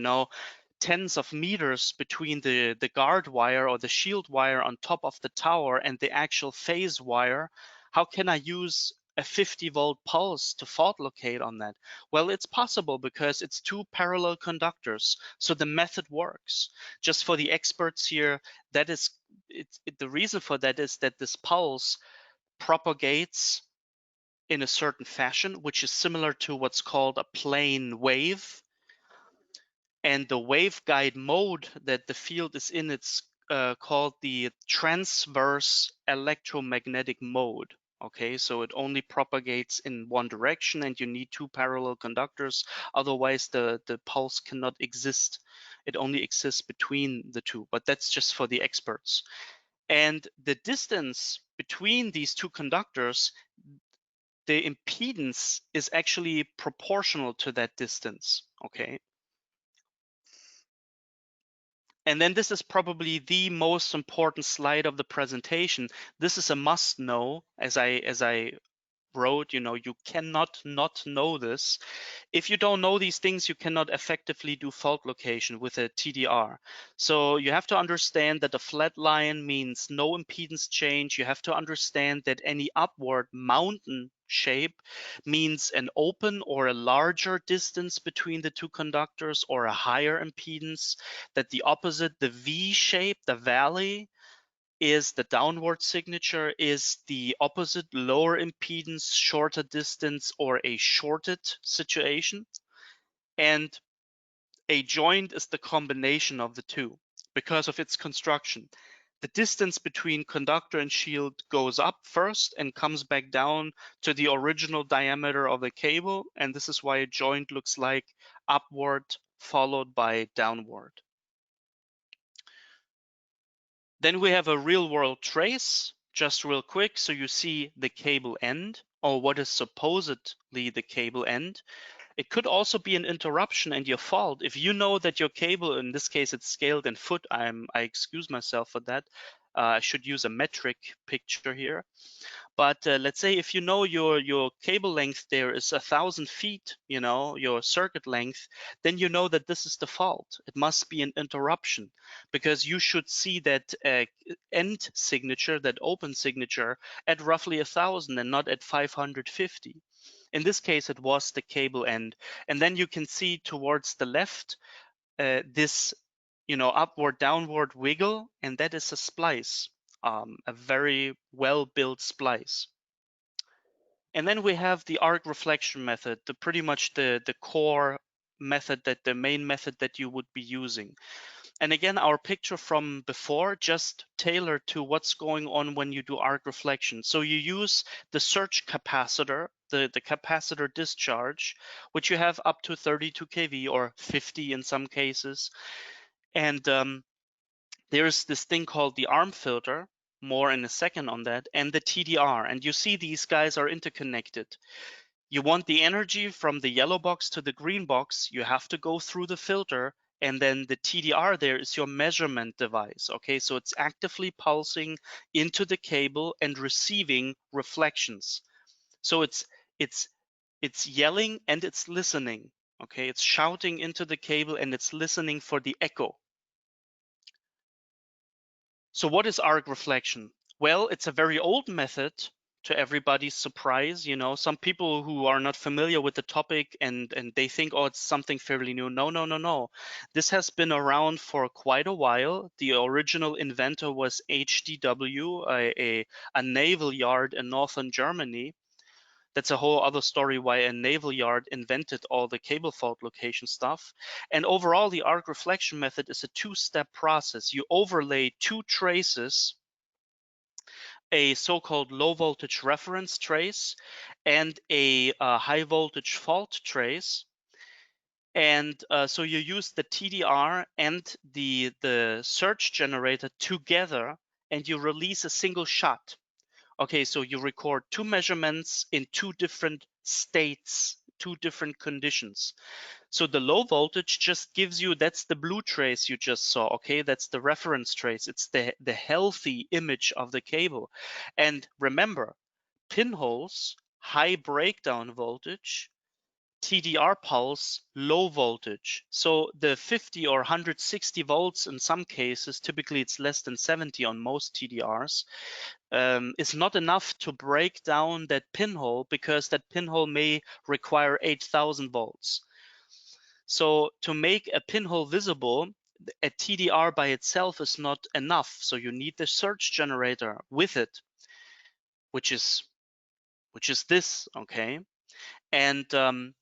S1: tens of meters between the guard wire or the shield wire on top of the tower and the actual phase wire. How can I use a 50-volt pulse to fault locate on that? Well, it's possible because it's two parallel conductors, so the method works. Just for the experts here, that is the reason for that is that this pulse propagates in a certain fashion, which is similar to what's called a plane wave. And the waveguide mode that the field is in, it's called the transverse electromagnetic mode. Okay, so it only propagates in one direction and you need two parallel conductors. Otherwise, the pulse cannot exist. It only exists between the two, but that's just for the experts. And the distance between these two conductors, the impedance is actually proportional to that distance, okay? And then this is probably the most important slide of the presentation. This is a must know, as I wrote, you cannot not know this. If you don't know these things, you cannot effectively do fault location with a TDR. So you have to understand that a flat line means no impedance change. You have to understand that any upward mountain shape means an open or a larger distance between the two conductors or a higher impedance, that the opposite, the V shape, the valley, is the downward signature, is the opposite, lower impedance, shorter distance, or a shorted situation. And a joint is the combination of the two because of its construction. The distance between conductor and shield goes up first and comes back down to the original diameter of the cable. And this is why a joint looks like upward followed by downward. Then we have a real world trace, just real quick. So you see the cable end, or what is supposedly the cable end. It could also be an interruption and your fault. If you know that your cable, in this case, it's scaled in foot, I excuse myself for that. I should use a metric picture here. But let's say if you know your cable length there is 1,000 feet, your circuit length, then you know that this is the fault. It must be an interruption because you should see that end signature, that open signature, at roughly 1,000 and not at 550. In this case, it was the cable end. And then you can see towards the left, this upward, downward wiggle, and that is a splice, a very well-built splice. And then we have the arc reflection method, pretty much the core method, the main method that you would be using. And again, our picture from before, just tailored to what's going on when you do arc reflection. So you use the surge capacitor, the capacitor discharge, which you have up to 32 kV or 50 in some cases. And there's this thing called the arm filter, more in a second on that, and the TDR. And you see these guys are interconnected. You want the energy from the yellow box to the green box, you have to go through the filter, and then the TDR there is your measurement device. Okay, so it's actively pulsing into the cable and receiving reflections. So it's yelling and it's listening. Okay, it's shouting into the cable and it's listening for the echo. So what is arc reflection? Well, it's a very old method, to everybody's surprise. Some people who are not familiar with the topic and they think, oh, it's something fairly new. No, no, no, no. This has been around for quite a while. The original inventor was HDW, a naval yard in northern Germany. That's a whole other story why a naval yard invented all the cable fault location stuff. And overall, the arc reflection method is a two-step process. You overlay two traces, a so-called low voltage reference trace and a high voltage fault trace. And so you use the TDR and the surge generator together, and you release a single shot. Okay, so you record two measurements in two different states, two different conditions. So the low voltage just gives you, that's the blue trace you just saw, okay? That's the reference trace. It's the healthy image of the cable. And remember, pinholes, high breakdown voltage, TDR pulse, low voltage. So the 50 or 160 volts in some cases, typically it's less than 70 on most TDRs, is not enough to break down that pinhole, because that pinhole may require 8,000 volts. So to make a pinhole visible, a TDR by itself is not enough. So you need the surge generator with it, which is this, okay? And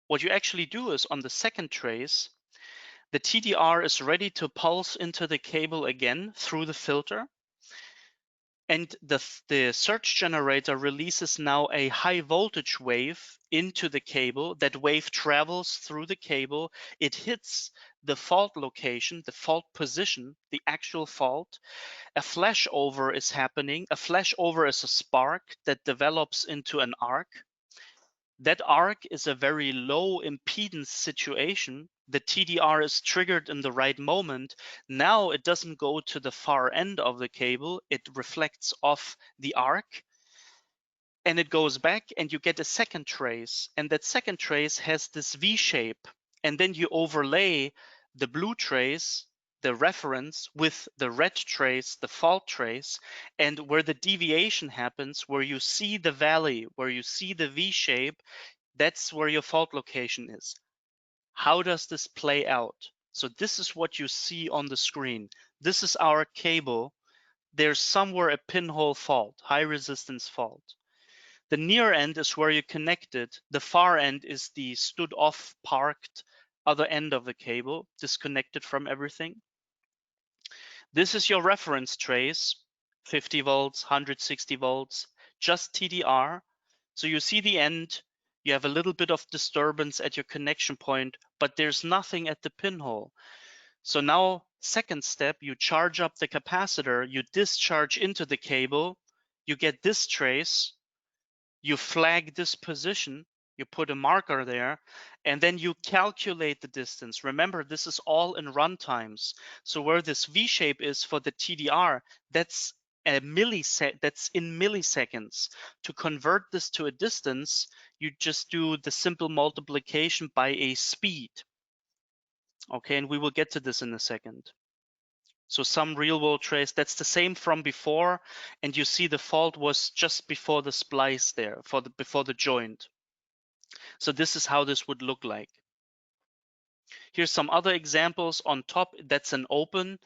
S1: what you actually do is, on the second trace, the TDR is ready to pulse into the cable again through the filter. And the surge generator releases now a high voltage wave into the cable. That wave travels through the cable. It hits the fault location, the fault position, the actual fault. A flashover is happening. A flashover is a spark that develops into an arc. That arc is a very low impedance situation. The TDR is triggered in the right moment. Now it doesn't go to the far end of the cable. It reflects off the arc and it goes back, and you get a second trace. And that second trace has this V shape. And then you overlay the blue trace, the reference, with the red trace, the fault trace, and where the deviation happens, where you see the valley, where you see the V shape, that's where your fault location is. How does this play out? So this is what you see on the screen. This is our cable. There's somewhere a pinhole fault, high resistance fault. The near end is where you connect it. The far end is the stood off, parked other end of the cable, disconnected from everything. This is your reference trace, 50 volts, 160 volts, just TDR. So you see the end, you have a little bit of disturbance at your connection point, but there's nothing at the pinhole. So now, second step, you charge up the capacitor, you discharge into the cable, you get this trace, you flag this position, you put a marker there, and then you calculate the distance. Remember, this is all in run times. So where this V shape is for the TDR, that's in milliseconds. To convert this to a distance, you just do the simple multiplication by a speed. Okay, and we will get to this in a second. So some real world trace, that's the same from before, and you see the fault was just before the splice there, before the joint. So this is how this would look like. Here's some other examples on top. That's an open.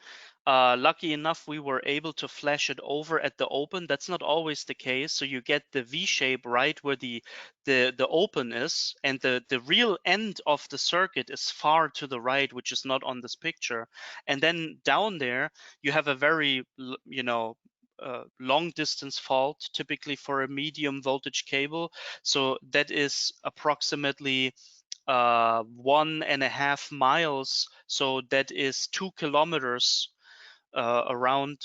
S1: Lucky enough, we were able to flash it over at the open. That's not always the case. So you get the V shape right where the open is, and the real end of the circuit is far to the right, which is not on this picture. And then down there, you have a very, long distance fault, typically for a medium voltage cable. So that is approximately 1.5 miles, so that is 2 kilometers, around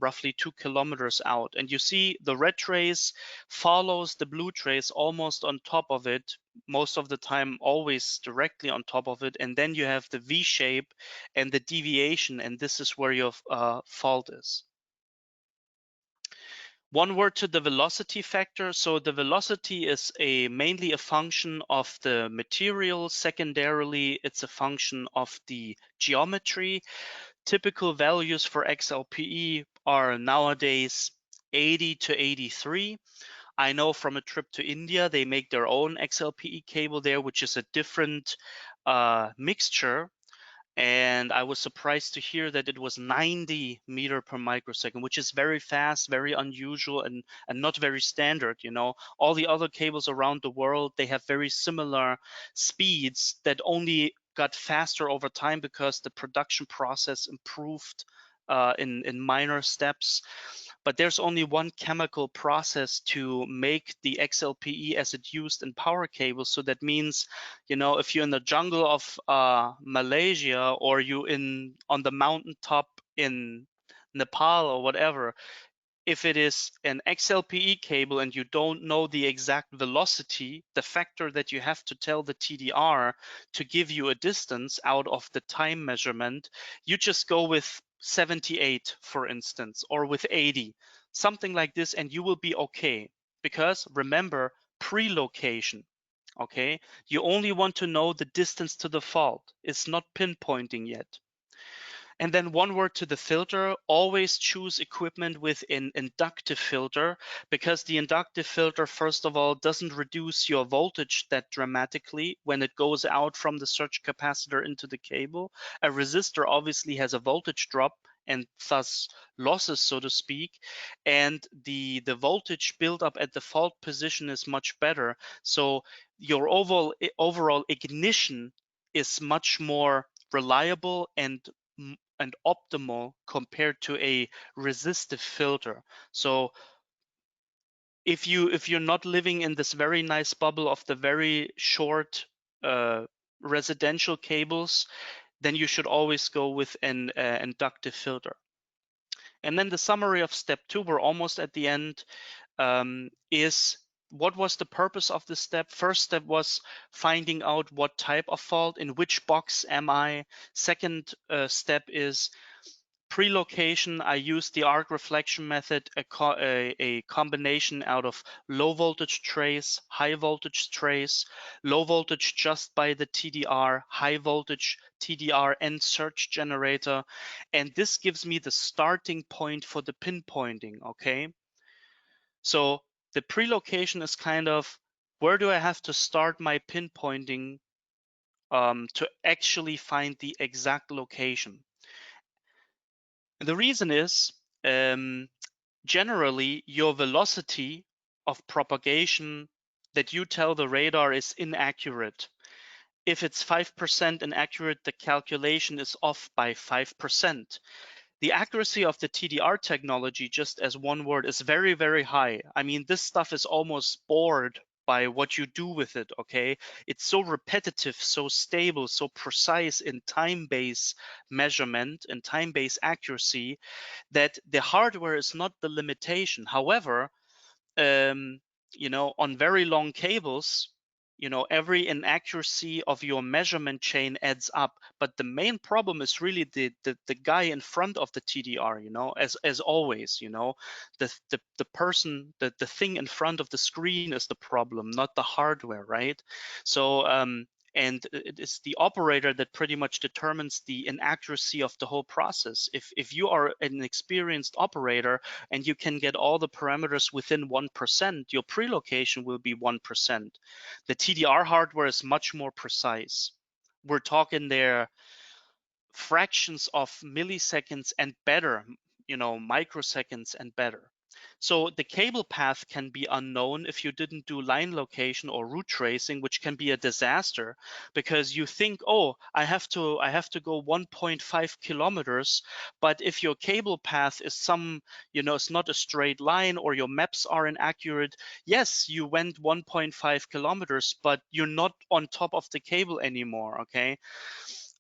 S1: roughly 2 kilometers out. And you see the red trace follows the blue trace almost on top of it, most of the time always directly on top of it, and then you have the V shape and the deviation, and this is where your fault is. One word to the velocity factor. So the velocity is mainly a function of the material. Secondarily, it's a function of the geometry. Typical values for XLPE are nowadays 80 to 83. I know from a trip to India, they make their own XLPE cable there, which is a different mixture, and I was surprised to hear that it was 90 meter per microsecond, which is very fast, very unusual, and not very standard. All the other cables around the world, they have very similar speeds that only got faster over time because the production process improved in minor steps. But there's only one chemical process to make the XLPE as it used in power cables. So that means, if you're in the jungle of Malaysia, or you on the mountaintop in Nepal or whatever, if it is an XLPE cable and you don't know the exact velocity, the factor that you have to tell the TDR to give you a distance out of the time measurement, you just go with 78, for instance, or with 80, something like this, and you will be okay. Because remember, pre-location, okay? You only want to know the distance to the fault. It's not pinpointing yet. And then one word to the filter, always choose equipment with an inductive filter, because the inductive filter, first of all, doesn't reduce your voltage that dramatically when it goes out from the surge capacitor into the cable. A resistor obviously has a voltage drop and thus losses, so to speak, and the voltage buildup at the fault position is much better. So your overall ignition is much more reliable and optimal compared to a resistive filter. So if you're not living in this very nice bubble of the very short residential cables, then you should always go with an inductive filter. And then the summary of step 2, we're almost at the end, is what was the purpose of this step? First step was finding out what type of fault, in which box am I. Second step is pre-location. I used the arc reflection method, a combination out of low voltage trace, high voltage trace, low voltage just by the TDR, high voltage TDR and surge generator. And this gives me the starting point for the pinpointing, okay? So the pre-location is kind of, where do I have to start my pinpointing to actually find the exact location? And the reason is, generally, your velocity of propagation that you tell the radar is inaccurate. If it's 5% inaccurate, the calculation is off by 5%. The accuracy of the TDR technology, just as one word, is very, very high. I mean, this stuff is almost bored by what you do with it, okay? It's so repetitive, so stable, so precise in time-based measurement and time-based accuracy that the hardware is not the limitation. However, on very long cables, every inaccuracy of your measurement chain adds up. But the main problem is really the guy in front of the TDR, as always, the person, the thing in front of the screen is the problem, not the hardware, right? So and it is the operator that pretty much determines the inaccuracy of the whole process. If you are an experienced operator and you can get all the parameters within 1%, your pre-location will be 1%. The TDR hardware is much more precise. we're talking there fractions of milliseconds and better, microseconds and better. So the cable path can be unknown if you didn't do line location or route tracing, which can be a disaster because you think, oh, I have to go 1.5 kilometers, but if your cable path is it's not a straight line or your maps are inaccurate, yes, you went 1.5 kilometers, but you're not on top of the cable anymore, okay?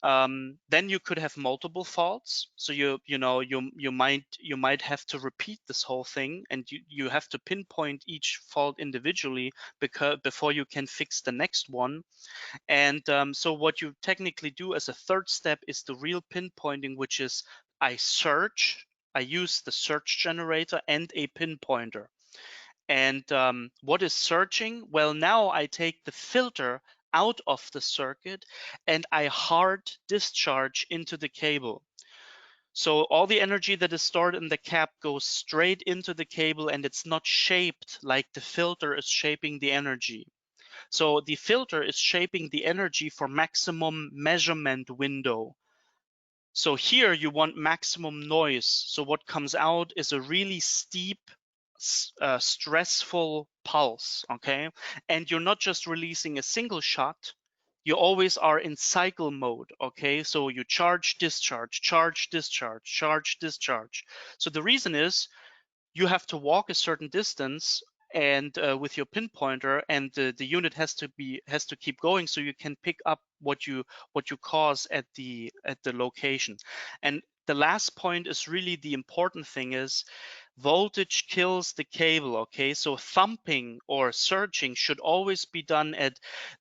S1: Then you could have multiple faults. So you might have to repeat this whole thing, and you have to pinpoint each fault individually before you can fix the next one. And so what you technically do as a third step is the real pinpointing, which is I use the search generator and a pinpointer. And what is searching? Well, now I take the filter out of the circuit and I hard discharge into the cable. So all the energy that is stored in the cap goes straight into the cable and it's not shaped like the filter is shaping the energy. So the filter is shaping the energy for maximum measurement window. So here you want maximum noise. So what comes out is a really steep, stressful pulse, okay? And you're not just releasing a single shot, you always are in cycle mode, okay? So you charge, discharge, charge, discharge, charge, discharge. So the reason is you have to walk a certain distance and with your pinpointer, and the unit has to keep going so you can pick up what you cause at the location. And the last point is really the important thing is voltage kills the cable, okay? So thumping or searching should always be done at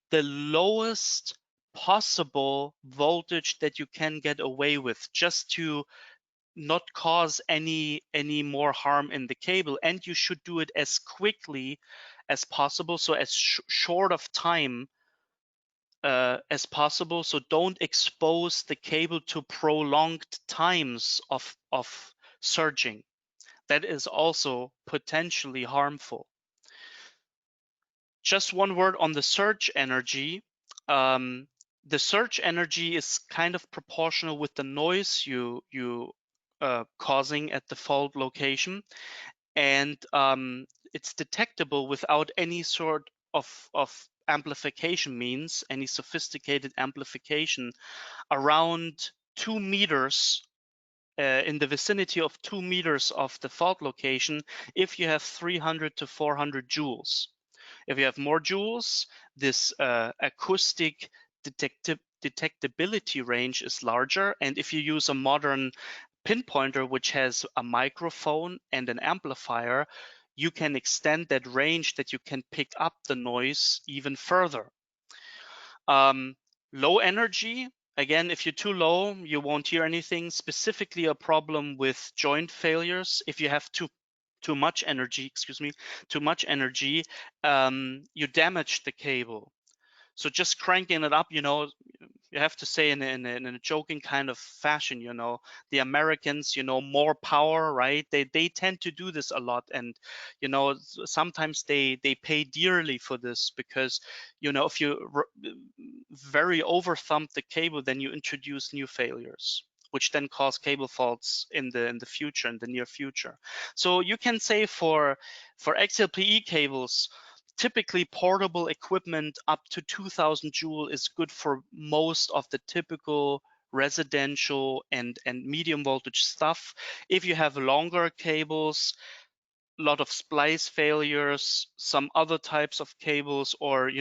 S1: the lowest possible voltage that you can get away with, just to not cause any more harm in the cable. And you should do it as quickly as possible, so as short of time as possible. So don't expose the cable to prolonged times of surging. That is also potentially harmful. Just one word on the surge energy. The surge energy is kind of proportional with the noise you causing at the fault location, and it's detectable without any sort of amplification means, any sophisticated amplification, around 2 meters, in the vicinity of 2 meters of the fault location, if you have 300 to 400 joules. If you have more joules, this acoustic detectability range is larger. And if you use a modern pinpointer, which has a microphone and an amplifier, you can extend that range that you can pick up the noise even further. Low energy, again, if you're too low, you won't hear anything. Specifically a problem with joint failures. If you have too much energy, you damage the cable. So just cranking it up, you have to say in a joking kind of fashion, the Americans, more power, right? They tend to do this a lot, and sometimes they pay dearly for this, because if you very over thump the cable, then you introduce new failures, which then cause cable faults in the future, in the near future. So you can say for XLPE cables, typically portable equipment up to 2000 joule is good for most of the typical residential and medium voltage stuff. If you have longer cables, a lot of splice failures, some other types of cables, or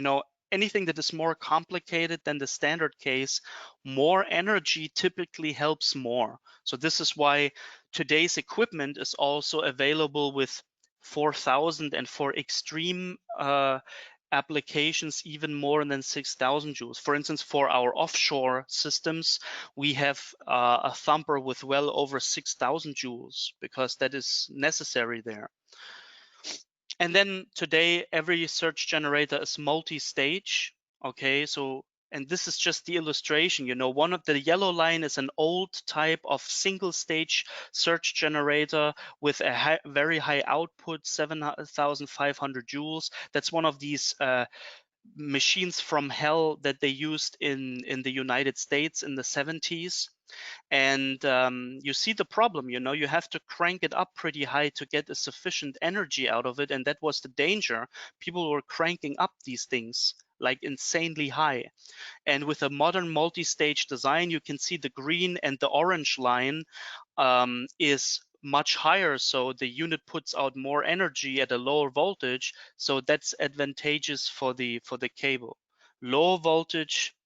S1: anything that is more complicated than the standard case, more energy typically helps more. So this is why today's equipment is also available with 4000, and for extreme applications even more than 6000 joules. For instance, for our offshore systems, we have a thumper with well over 6000 joules, because that is necessary there. And then today, every search generator is multi-stage. Okay, so, and this is just the illustration. One of the yellow line is an old type of single stage search generator with a very high output, 7500 joules. That's one of these machines from hell that they used in the United States in the 70s. And you see the problem, you know, you have to crank it up pretty high to get a sufficient energy out of it. And that was the danger. People were cranking up these things like insanely high. And with a modern multi-stage design, you can see the green and the orange line is much higher, so the unit puts out more energy at a lower voltage, so that's advantageous for the cable. Low voltage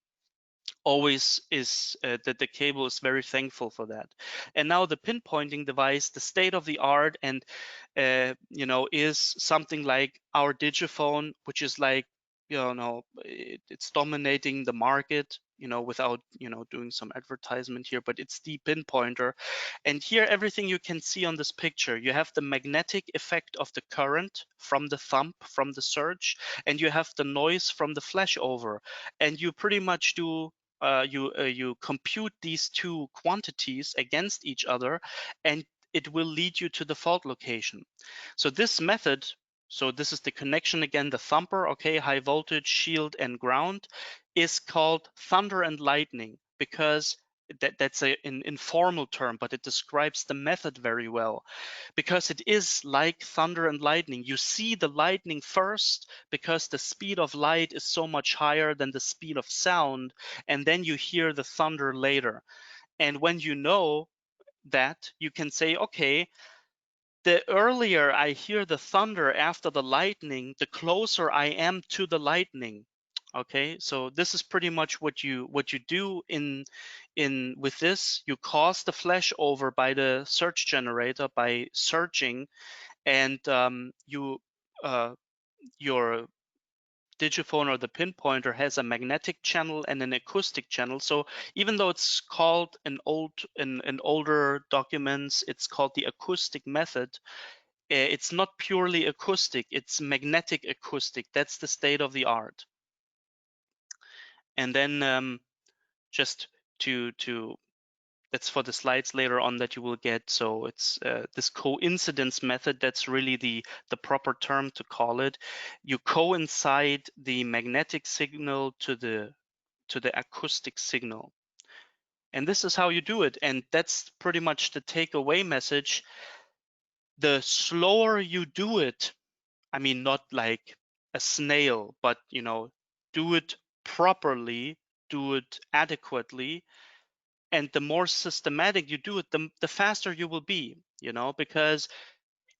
S1: always is that the cable is very thankful for that. And now the pinpointing device, the state of the art, and you know, is something like our digiphone, which is like, you know, it's dominating the market, you know, without, you know, doing some advertisement here, but it's the pinpointer. And here, everything you can see on this picture, you have the magnetic effect of the current from the thumb, from the surge, and you have the noise from the flashover. And you pretty much do you compute these two quantities against each other, and it will lead you to the fault location. So this method, so this is the connection again, the thumper, okay, high voltage, shield, and ground, is called thunder and lightning because that's an informal term, but it describes the method very well because it is like thunder and lightning. You see the lightning first because the speed of light is so much higher than the speed of sound, and then you hear the thunder later. And when you know that, you can say, okay, the earlier I hear the thunder after the lightning, the closer I am to the lightning. Okay, so this is pretty much what you do in with this. You cause the flash over by the search generator by searching, and uh, your digiphone or the pinpointer has a magnetic channel and an acoustic channel. So even though it's called in older documents, it's called the acoustic method. It's not purely acoustic; it's magnetic acoustic. That's the state of the art. And then just to that's for the slides later on that you will get. So it's this coincidence method. That's really the proper term to call it. You coincide the magnetic signal to the acoustic signal, and this is how you do it. And that's pretty much the takeaway message. The slower you do it, I mean, not like a snail, but you know, do it properly, do it adequately, and the more systematic you do it, the faster you will be, you know, because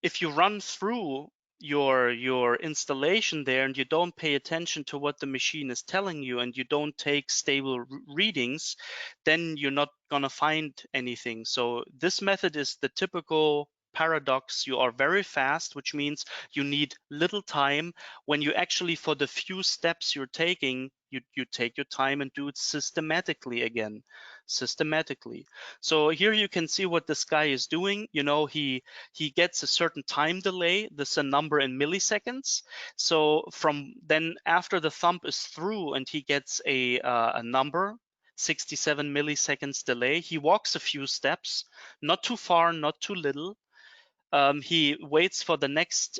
S1: if you run through your installation there and you don't pay attention to what the machine is telling you and you don't take stable readings, then you're not going to find anything. So this method is the typical paradox. You are very fast, which means you need little time. When you actually, for the few steps you're taking, you take your time and do it systematically again, systematically. So here you can see what this guy is doing. You know, he gets a certain time delay. This is a number in milliseconds. So from then, after the thumb is through and he gets a number, 67 milliseconds delay, he walks a few steps, not too far, not too little. He waits for the next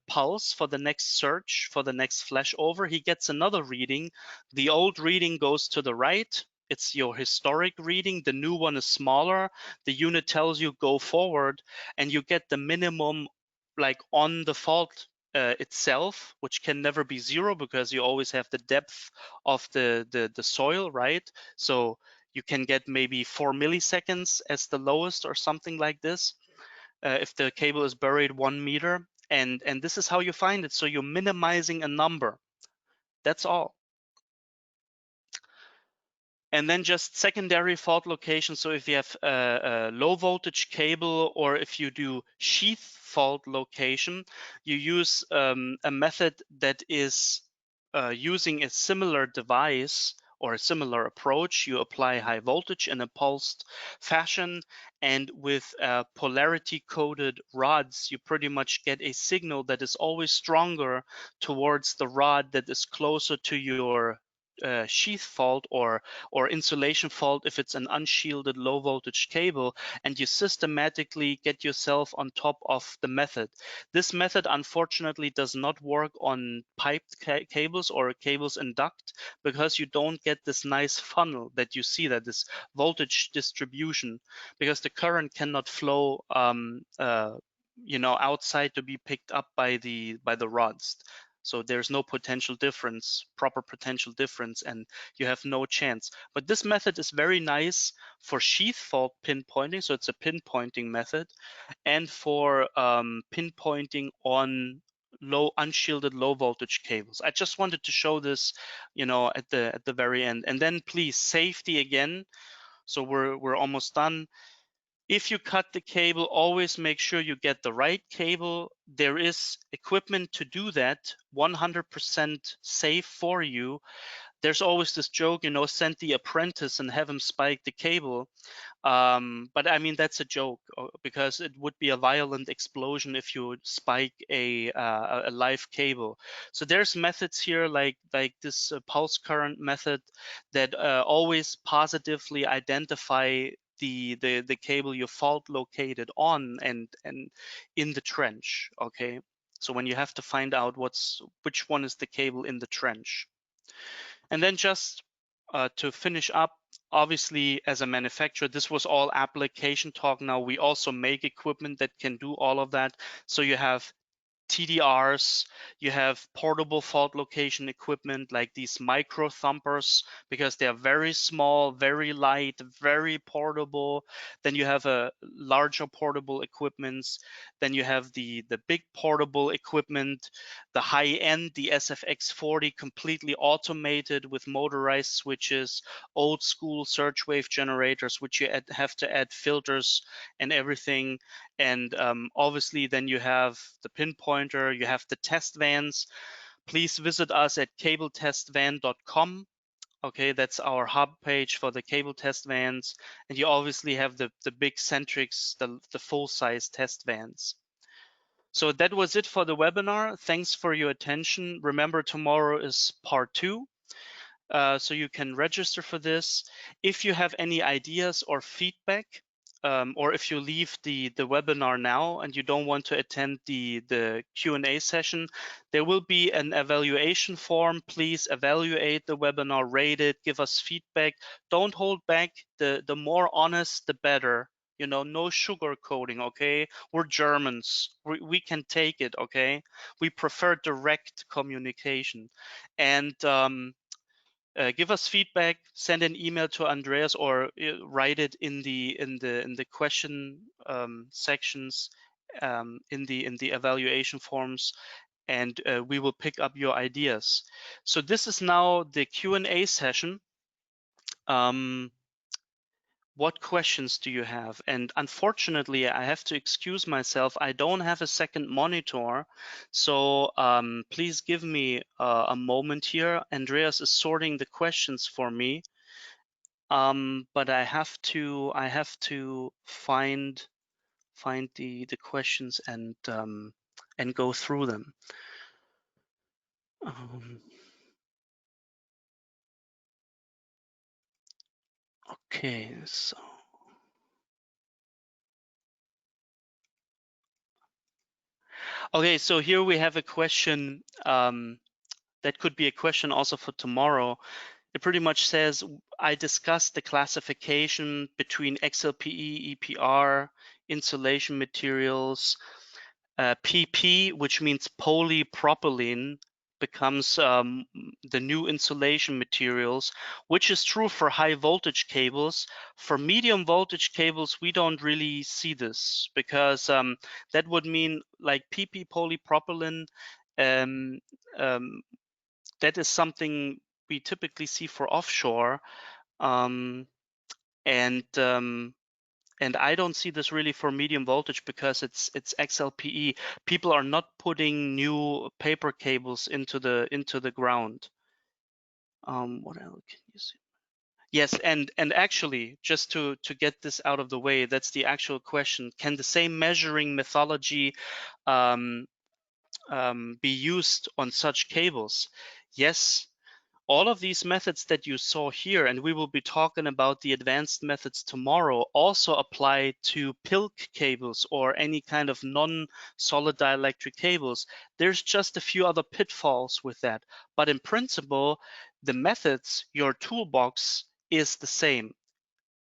S1: pulse, for the next search, for the next flash over. He gets another reading. The old reading goes to the right. It's your historic reading. The new one is smaller. The unit tells you go forward, and you get the minimum like on the fault itself, which can never be zero because you always have the depth of the soil, right? So you can get maybe 4 milliseconds as the lowest or something like this if the cable is buried 1 meter, and this is how you find it. So you're minimizing a number. That's all. And then just secondary fault location. So if you have a low voltage cable, or if you do sheath fault location, you use a method that is using a similar device or a similar approach. You apply high voltage in a pulsed fashion, and with polarity coded rods, you pretty much get a signal that is always stronger towards the rod that is closer to your sheath fault or insulation fault if it's an unshielded low voltage cable, and you systematically get yourself on top of the method. This method unfortunately does not work on piped cables or cables in duct, because you don't get this nice funnel that you see, that this voltage distribution, because the current cannot flow outside to be picked up by the rods. So there's no potential difference, proper potential difference, and you have no chance. But this method is very nice for sheath fault pinpointing, so it's a pinpointing method, and for pinpointing on unshielded low voltage cables. I just wanted to show this, at the very end. And then please, safety again. So we're almost done. If you cut the cable, always make sure you get the right cable. There is equipment to do that, 100% safe for you. There's always this joke, send the apprentice and have him spike the cable. But I mean, that's a joke, because it would be a violent explosion if you spike a live cable. So there's methods here like this pulse current method that always positively identify the cable you fault located on and in the trench. Okay, so when you have to find out which one is the cable in the trench. And then just to finish up, obviously, as a manufacturer, this was all application talk. Now we also make equipment that can do all of that. So you have TDRs, you have portable fault location equipment like these micro thumpers, because they are very small, very light, very portable. Then you have a larger portable equipments. Then you have the big portable equipment, the high end, the SFX40, completely automated with motorized switches, old school surge wave generators, which you have to add filters and everything. And obviously then you have the pinpointer, you have the test vans. Please visit us at cabletestvan.com. Okay, that's our hub page for the cable test vans. And you obviously have the big Centrix, the full-size test vans. So that was it for the webinar. Thanks for your attention. Remember, tomorrow is part 2. So you can register for this. If you have any ideas or feedback, or if you leave the webinar now and you don't want to attend the Q&A session, there will be an evaluation form. Please evaluate the webinar, rate it, give us feedback. Don't hold back. The more honest, the better. No sugar coating, okay? We're Germans. We can take it, okay? We prefer direct communication. And give us feedback, send an email to Andreas, or write it in the question sections in the evaluation forms, and we will pick up your ideas. So this is now the Q&A session. What questions do you have? And unfortunately, I have to excuse myself. I don't have a second monitor. So please give me a moment here. Andreas is sorting the questions for me. But I have to find the questions and go through them. Okay, so. Okay, so here we have a question that could be a question also for tomorrow. It pretty much says, I discussed the classification between XLPE, EPR, insulation materials, PP, which means polypropylene, becomes the new insulation materials, which is true for high voltage cables. For medium voltage cables, we don't really see this, because that would mean like PP polypropylene, that is something we typically see for offshore, and I don't see this really for medium voltage, because it's XLPE. People are not putting new paper cables into the ground. What else can you see? Yes, and actually, just to get this out of the way, that's the actual question. Can the same measuring methodology be used on such cables? Yes. All of these methods that you saw here, and we will be talking about the advanced methods tomorrow, also apply to PILC cables or any kind of non-solid dielectric cables. There's just a few other pitfalls with that. But in principle, the methods, your toolbox is the same.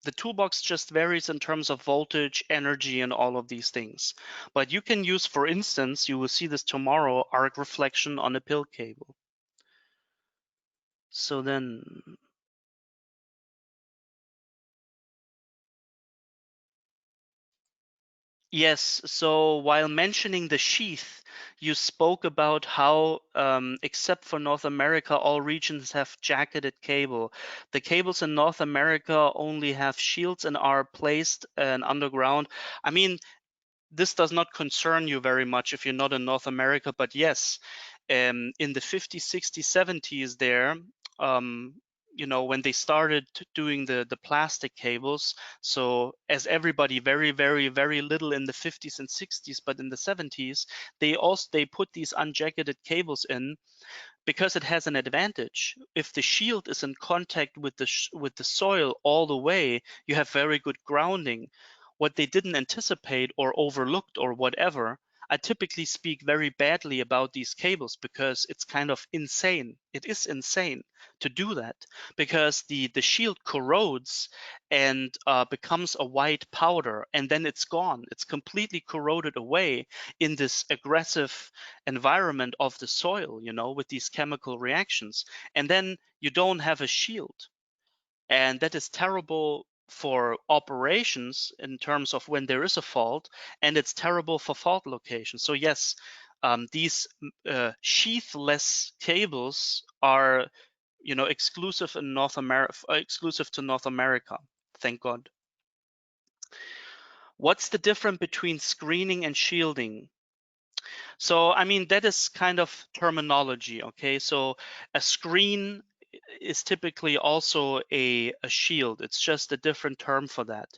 S1: The toolbox just varies in terms of voltage, energy, and all of these things. But you can use, for instance, you will see this tomorrow, arc reflection on a PILC cable. So then, yes, so while mentioning the sheath, you spoke about how, except for North America, all regions have jacketed cable. The cables in North America only have shields and are placed underground. I mean, this does not concern you very much if you're not in North America, but yes, in the 50s, 60s, 70s there, um, when they started doing the plastic cables, so as everybody very, very, very little in the 50s and 60s, but in the 70s, they put these unjacketed cables in because it has an advantage. If the shield is in contact with the soil all the way, you have very good grounding. What they didn't anticipate or overlooked or whatever, I typically speak very badly about these cables because it's kind of insane. It is insane to do that because the shield corrodes and becomes a white powder, and then it's gone. It's completely corroded away in this aggressive environment of the soil, with these chemical reactions. And then you don't have a shield. And that is terrible for operations in terms of when there is a fault, and it's terrible for fault location. So yes, these sheathless cables are, exclusive in North America, exclusive to North America. Thank God. What's the difference between screening and shielding? So, I mean, that is kind of terminology, okay? So a screen is typically also a shield. It's just a different term for that.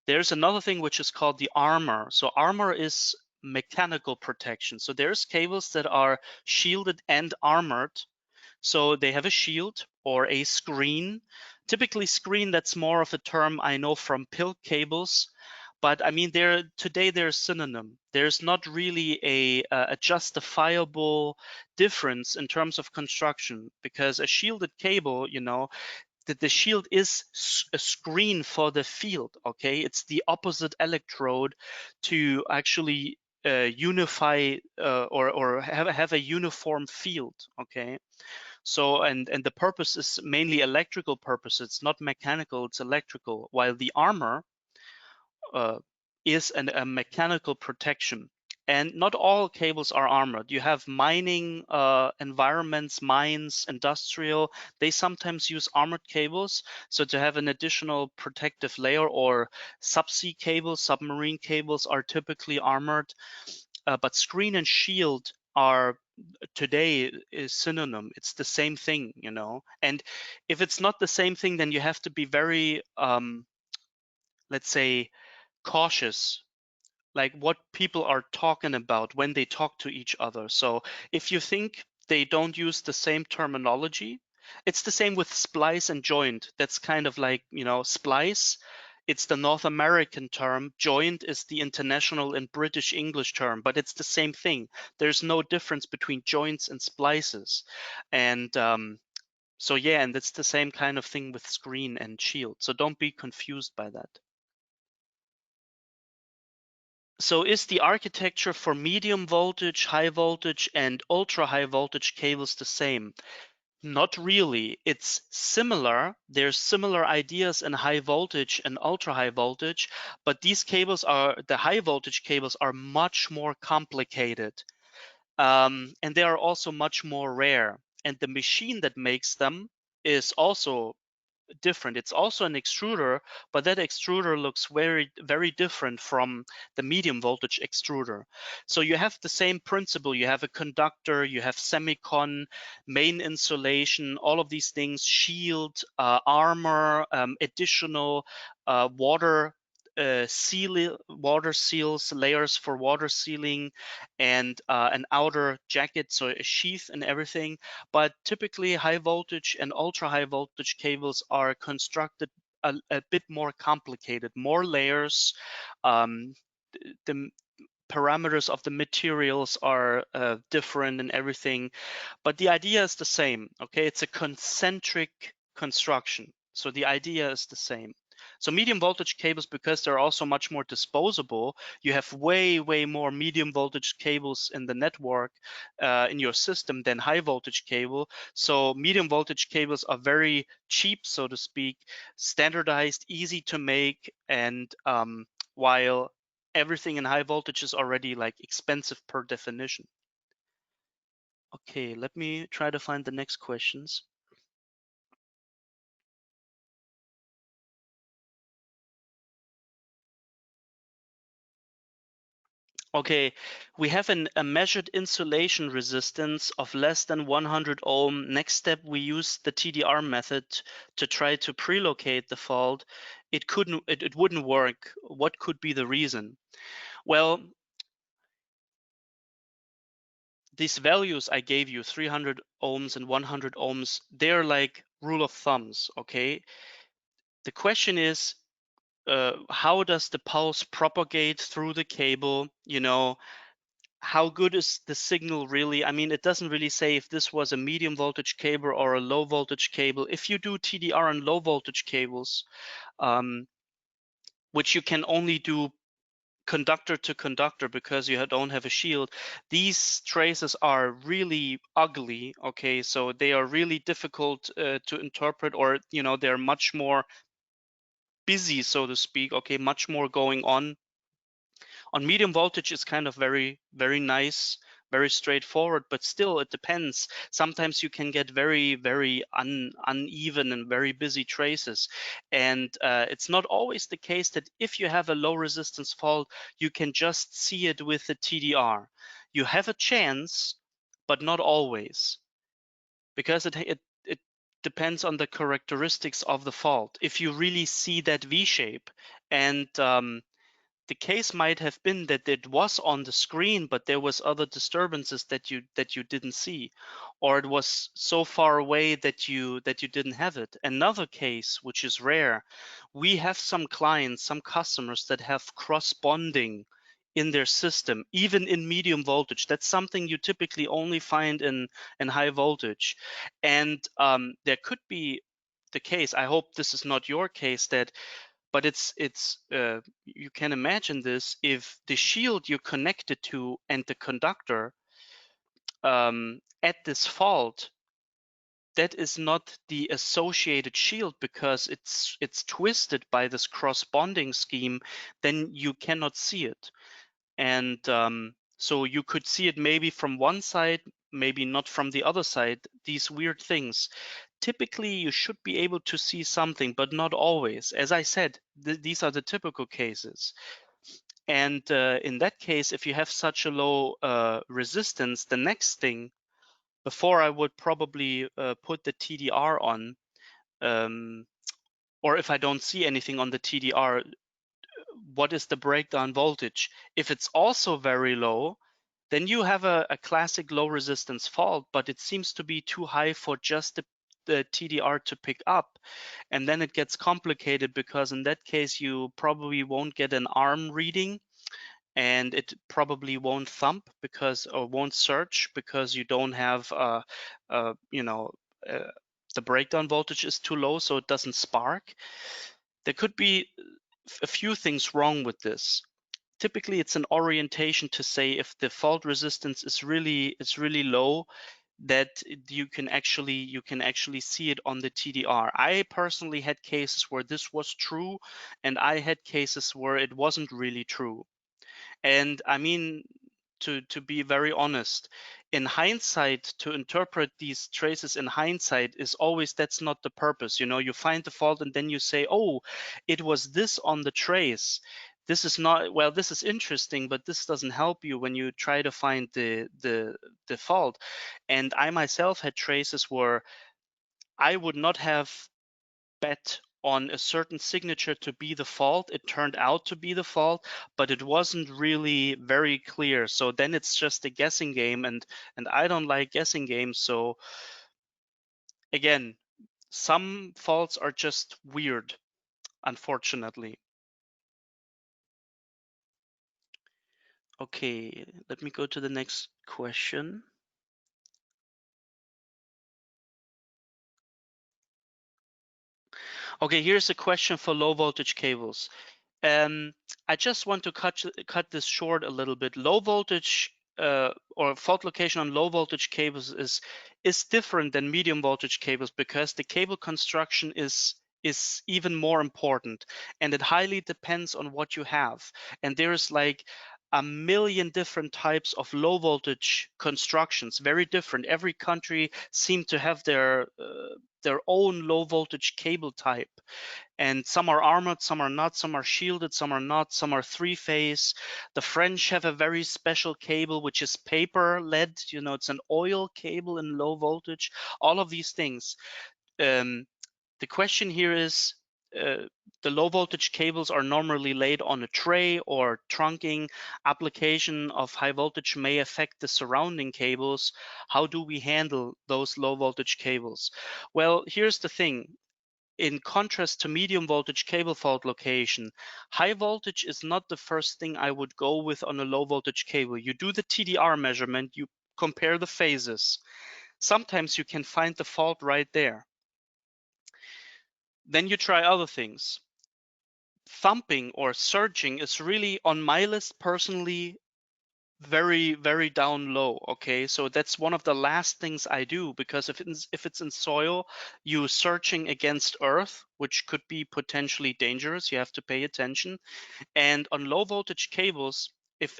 S1: There's another thing which is called the armor. So armor is mechanical protection. So there's cables that are shielded and armored. So they have a shield or a screen. Typically screen, that's more of a term I know from PILC cables. But I mean, today they're a synonym. There's not really a justifiable difference in terms of construction because a shielded cable, that the shield is a screen for the field. Okay, it's the opposite electrode to actually unify or have a uniform field. Okay, so and the purpose is mainly electrical purpose. It's not mechanical. It's electrical. While the armor uh, is a mechanical protection. And not all cables are armored. You have mining environments, mines, industrial. They sometimes use armored cables. So to have an additional protective layer, or subsea cables, submarine cables are typically armored. But screen and shield are today is synonym. It's the same thing, And if it's not the same thing, then you have to be very, let's say, cautious, like what people are talking about when they talk to each other. So if you think they don't use the same terminology, it's the same with splice and joint. That's kind of like, splice, it's the North American term. Joint is the international and British English term, but it's the same thing. There's no difference between joints and splices. And so yeah, and it's the same kind of thing with screen and shield. So don't be confused by that. So is the architecture for medium voltage, high voltage, and ultra high voltage cables the same? Not really. It's similar. There's similar ideas in high voltage and ultra high voltage, but the high voltage cables are much more complicated. And they are also much more rare. And the machine that makes them is also different. It's also an extruder, but that extruder looks very, very different from the medium voltage extruder. So you have the same principle. You have a conductor, you have semicon, main insulation, all of these things, shield, armor, additional water water seals, layers for water sealing, and an outer jacket, so a sheath and everything. But typically, high voltage and ultra high voltage cables are constructed a bit more complicated, more layers. Um, the parameters of the materials are different and everything, but the idea is the same. Okay, it's a concentric construction, so the idea is the same. So medium voltage cables, because they're also much more disposable, you have way more medium voltage cables in the network, in your system, than high voltage cable. So medium voltage cables are very cheap, so to speak, standardized, easy to make, and while everything in high voltage is already like expensive per definition. Okay, let me try to find the next questions. Okay, we have a measured insulation resistance of less than 100 ohm. Next step, we use the TDR method to try to prelocate the fault. It wouldn't work. What could be the reason? Well, these values I gave you, 300 ohms and 100 ohms, they're like rule of thumbs, okay? The question is, how does the pulse propagate through the cable? How good is the signal really? I mean, it doesn't really say if this was a medium voltage cable or a low voltage cable. If you do TDR on low voltage cables, which you can only do conductor to conductor because you don't have a shield, these traces are really ugly. Okay, so they are really difficult to interpret, or they're much more busy, so to speak. Okay, much more going on medium voltage is kind of very nice, very straightforward, but still it depends. Sometimes you can get very uneven and very busy traces, and it's not always the case that if you have a low resistance fault you can just see it with the TDR. You have a chance, but not always, because it depends on the characteristics of the fault. If you really see that V shape, and the case might have been that it was on the screen, but there was other disturbances that you didn't see, or it was so far away that you didn't have it. Another case, which is rare, we have some clients, some customers that have cross bonding in their system, even in medium voltage. That's something you typically only find in high voltage, and there could be the case. I hope this is not your case, that but you can imagine this: if the shield you're connected to and the conductor at this fault, that is not the associated shield because it's twisted by this cross bonding scheme, then you cannot see it. And so you could see it maybe from one side, maybe not from the other side, these weird things. Typically, you should be able to see something, but not always. As I said, these are the typical cases. And in that case, if you have such a low resistance, the next thing, before I would probably put the TDR on, um, or if I don't see anything on the TDR, what is the breakdown voltage? If it's also very low, then you have a classic low resistance fault, but it seems to be too high for just the TDR to pick up. And then it gets complicated, because in that case, you probably won't get an arm reading, and it probably won't thump or won't surge, because you don't have, uh, the breakdown voltage is too low, so it doesn't spark. There could be a few things wrong with this. Typically, it's an orientation to say if the fault resistance is really low, that you can actually see it on the TDR. I personally had cases where this was true, and I had cases where it wasn't really true. And I mean, to be very honest, in hindsight, to interpret these traces in hindsight is always, that's not the purpose. You find the fault and then you say, oh, it was this on the trace. This is not, well, this is interesting, but this doesn't help you when you try to find the fault. And I myself had traces where I would not have bet on a certain signature to be the fault. It turned out to be the fault, but it wasn't really very clear. So then it's just a guessing game, and I don't like guessing games. So again, some faults are just weird, unfortunately. Okay, let me go to the next question. Okay, here's a question for low voltage cables. I just want to cut this short a little bit. Low voltage or fault location on low voltage cables is different than medium voltage cables because the cable construction is even more important, and it highly depends on what you have. And there's like a million different types of low voltage constructions, very different. Every country seems to have their own low voltage cable type, and some are armored, some are not, some are shielded, some are not, some are three-phase. The French have a very special cable which is paper lead, it's an oil cable in low voltage, all of these things. The question here is, the low voltage cables are normally laid on a tray or trunking. Application of high voltage may affect the surrounding cables. How do we handle those low voltage cables? Well, here's the thing. In contrast to medium voltage cable fault location, high voltage is not the first thing I would go with on a low voltage cable. You do the TDR measurement, you compare the phases. Sometimes you can find the fault right there. Then you try other things. Thumping or surging is really on my list personally very, very down low. Okay, so that's one of the last things I do, because if it's in soil, you searching against earth, which could be potentially dangerous. You have to pay attention. And on low voltage cables,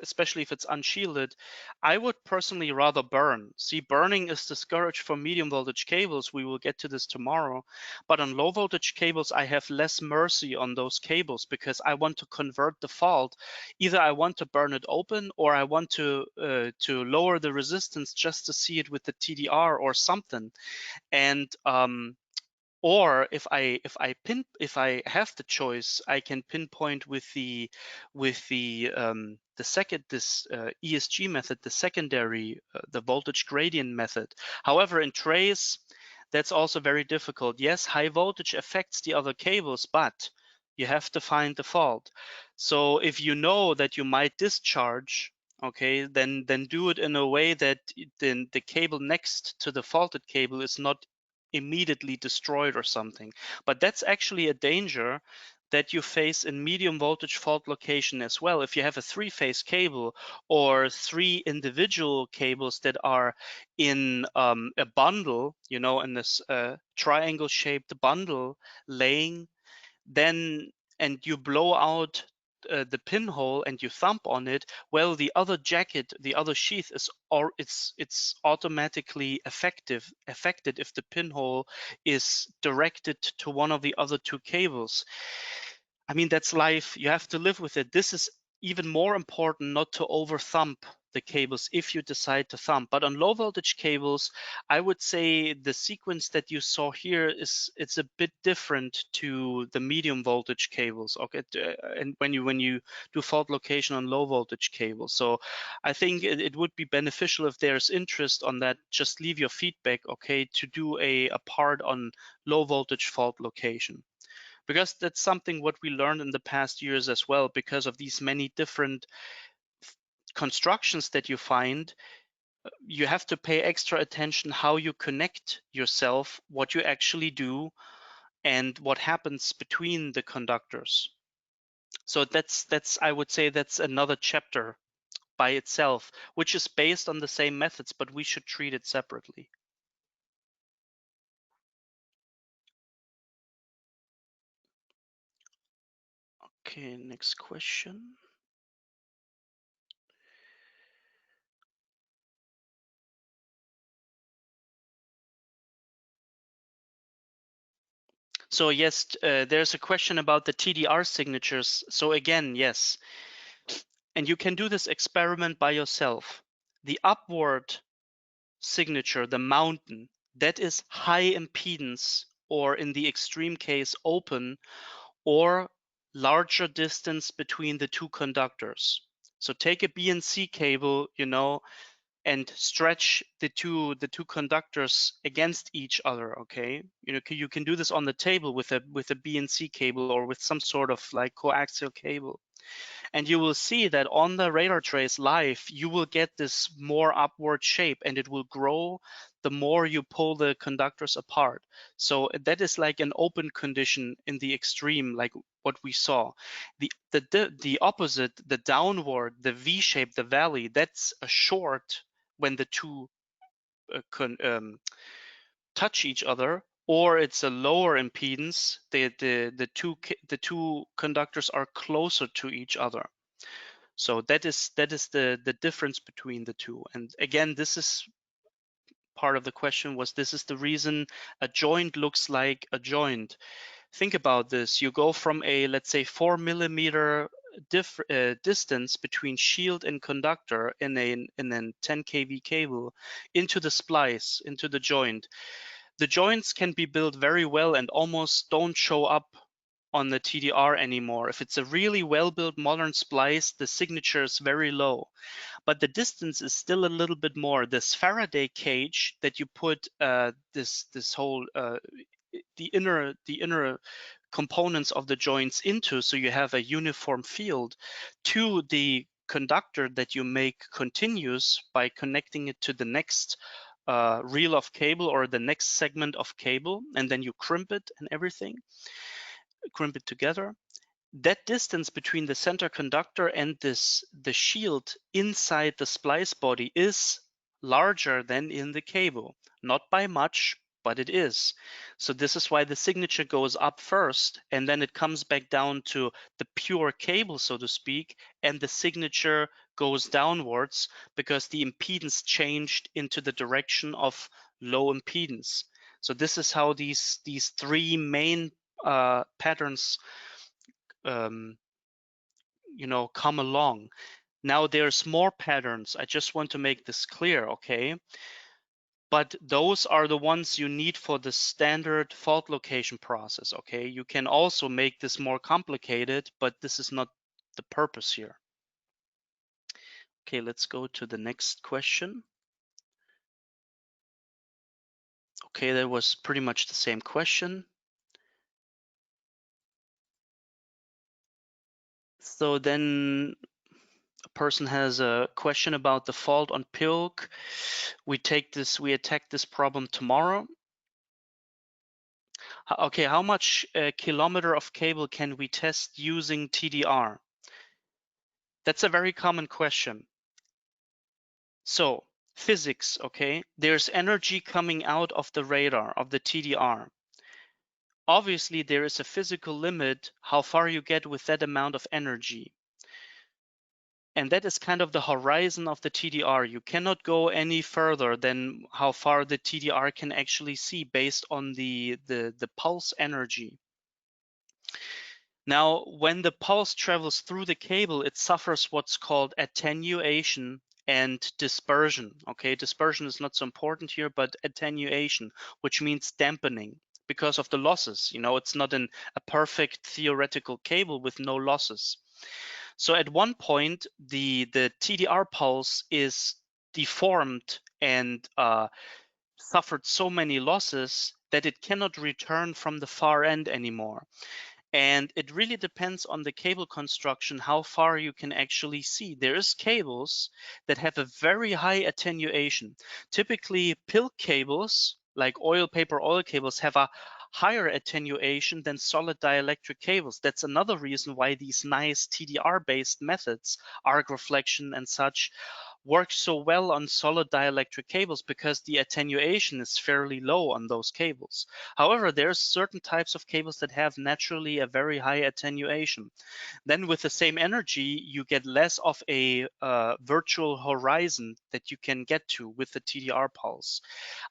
S1: especially if it's unshielded, I would personally rather burn. See, burning is discouraged for medium voltage cables. We will get to this tomorrow. But on low voltage cables, I have less mercy on those cables because I want to convert the fault. Either I want to burn it open, or I want to lower the resistance just to see it with the TDR or something. And or if I have the choice, I can pinpoint with the second this ESG method, the secondary the voltage gradient method. However, in trays, that's also very difficult. Yes, high voltage affects the other cables, but you have to find the fault. So if you know that you might discharge, okay, then do it in a way that then the cable next to the faulted cable is not immediately destroyed or something. But that's actually a danger that you face in medium voltage fault location as well. If you have a three-phase cable or three individual cables that are in a bundle, in this triangle shaped bundle laying, then and you blow out the pinhole and you thump on it, well, the other jacket, the other sheath is, or it's automatically affected if the pinhole is directed to one of the other two cables. I mean, that's life. You have to live with it. This is even more important, not to over thump the cables if you decide to thump. But on low voltage cables, I would say the sequence that you saw here it's a bit different to the medium voltage cables. Okay, and when you do fault location on low voltage cables, so I think it would be beneficial if there's interest on that. Just leave your feedback, okay, to do a part on low voltage fault location, because that's something what we learned in the past years as well. Because of these many different constructions that you find, you have to pay extra attention how you connect yourself, what you actually do, and what happens between the conductors. So that's I would say that's another chapter by itself, which is based on the same methods, but we should treat it separately. Okay, next question. So yes, there's a question about the TDR signatures. So again, yes, and you can do this experiment by yourself. The upward signature, the mountain, that is high impedance or in the extreme case open, or larger distance between the two conductors. So take a BNC cable, and stretch the two conductors against each other. Okay, you can do this on the table with a BNC cable or with some sort of like coaxial cable. And you will see that on the radar trace live, you will get this more upward shape, and it will grow the more you pull the conductors apart. So that is like an open condition in the extreme, like what we saw. The opposite, the downward, the V shape, the valley, that's a short when the two touch each other, or it's a lower impedance. The two conductors are closer to each other. So that is the difference between the two. And again, this is part of the question, was this is the reason a joint looks like a joint. Think about this. You go from a, let's say, 4 mm distance between shield and conductor in a 10 kV cable into the splice, into the joint. The joints can be built very well and almost don't show up on the TDR anymore. If it's a really well-built modern splice, the signature is very low, but the distance is still a little bit more. This Faraday cage that you put this whole the inner components of the joints into, so you have a uniform field, to the conductor that you make continuous by connecting it to the next reel of cable or the next segment of cable, and then you crimp it and everything, crimp it together. That distance between the center conductor and the shield inside the splice body is larger than in the cable. Not by much, but it is. So this is why the signature goes up first, and then it comes back down to the pure cable, so to speak, and the signature goes downwards because the impedance changed into the direction of low impedance. So this is how these three main patterns um, come along. Now there's more patterns. I just want to make this clear, okay? But those are the ones you need for the standard fault location process, okay? You can also make this more complicated, but this is not the purpose here. Okay, let's go to the next question. Okay, that was pretty much the same question. So then a person has a question about the fault on PILC. We attack this problem tomorrow. Okay, how much kilometer of cable can we test using TDR? That's a very common question. So physics, okay, there's energy coming out of the radar, of the TDR. Obviously, there is a physical limit how far you get with that amount of energy. And that is kind of the horizon of the TDR. You cannot go any further than how far the TDR can actually see based on the pulse energy. Now, when the pulse travels through the cable, it suffers what's called attenuation and dispersion. Okay, dispersion is not so important here, but attenuation, which means dampening because of the losses. It's not a perfect theoretical cable with no losses. So at one point, the TDR pulse is deformed and suffered so many losses that it cannot return from the far end anymore. And it really depends on the cable construction, how far you can actually see. There's cables that have a very high attenuation. Typically, PILC cables, like oil cables, have a higher attenuation than solid dielectric cables. That's another reason why these nice TDR-based methods, arc reflection and such, work so well on solid dielectric cables because the attenuation is fairly low on those cables. However, there's certain types of cables that have naturally a very high attenuation. Then with the same energy, you get less of a virtual horizon that you can get to with the TDR pulse.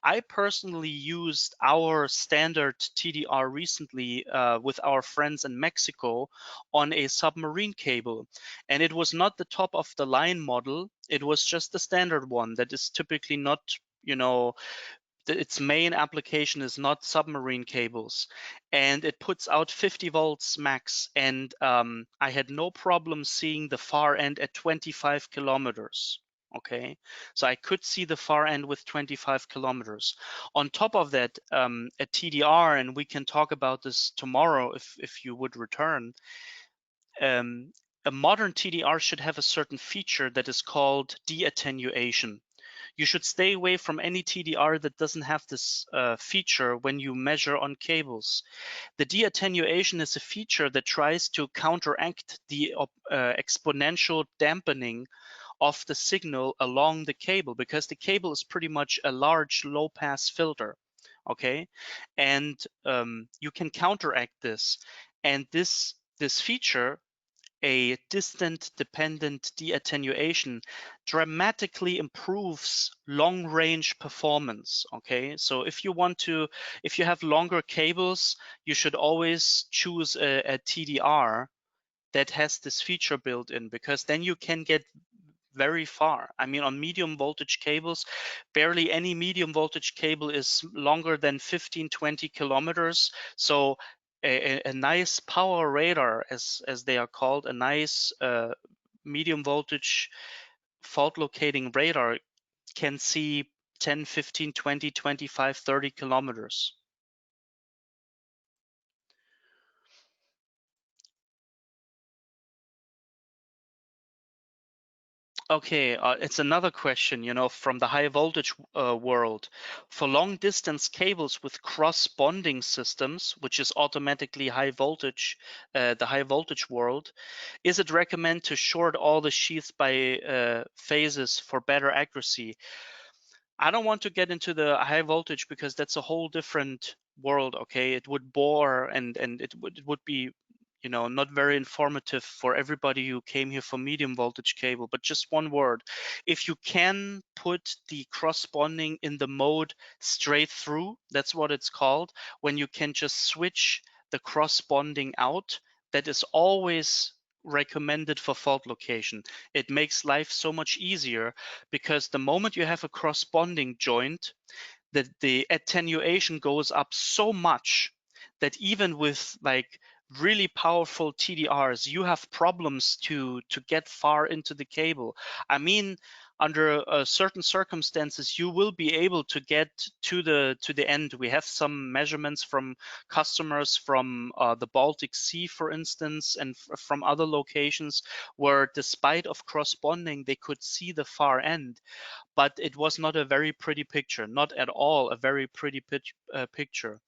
S1: I personally used our standard TDR recently with our friends in Mexico on a submarine cable. And it was not the top of the line model. It was just the standard one that is typically not, its main application is not submarine cables, and it puts out 50 volts max. And I had no problem seeing the far end at 25 kilometers. Okay, so I could see the far end with 25 kilometers. On top of that, a TDR, and we can talk about this tomorrow if you would return. A modern TDR should have a certain feature that is called de-attenuation. You should stay away from any TDR that doesn't have this feature when you measure on cables. The de-attenuation is a feature that tries to counteract the exponential dampening of the signal along the cable, because the cable is pretty much a large low pass filter. Okay, and you can counteract this, and this feature, a distant dependent de-attenuation, dramatically improves long range performance. Okay, so if you have longer cables, you should always choose a TDR that has this feature built in, because then you can get very far. I mean, on medium voltage cables, barely any medium voltage cable is longer than 15-20 kilometers. So a nice power radar, as they are called, a nice medium voltage fault locating radar, can see 10, 15, 20, 25, 30 kilometers. Okay, it's another question, from the high voltage world. For long distance cables with cross bonding systems, which is automatically high voltage, the high voltage world, is it recommend to short all the sheaths by phases for better accuracy? I don't want to get into the high voltage because that's a whole different world. Okay, it would bore, and it would be, not very informative for everybody who came here for medium voltage cable. But just one word: if you can put the cross bonding in the mode straight through, that's what it's called, when you can just switch the cross bonding out, that is always recommended for fault location. It makes life so much easier, because the moment you have a cross bonding joint, the attenuation goes up so much that even with like really powerful TDRs, you have problems to get far into the cable. I mean, under certain circumstances, you will be able to get to the end. We have some measurements from customers from the Baltic Sea, for instance, and from other locations, where despite of cross bonding, they could see the far end, but it was not a very pretty picture, not at all a very pretty picture.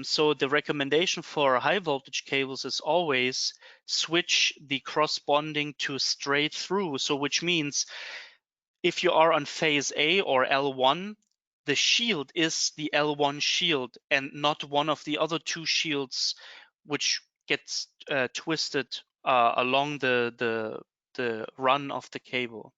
S1: So the recommendation for high voltage cables is always switch the cross bonding to straight through. So which means if you are on phase A or L1, the shield is the L1 shield and not one of the other two shields, which gets twisted along the run of the cable.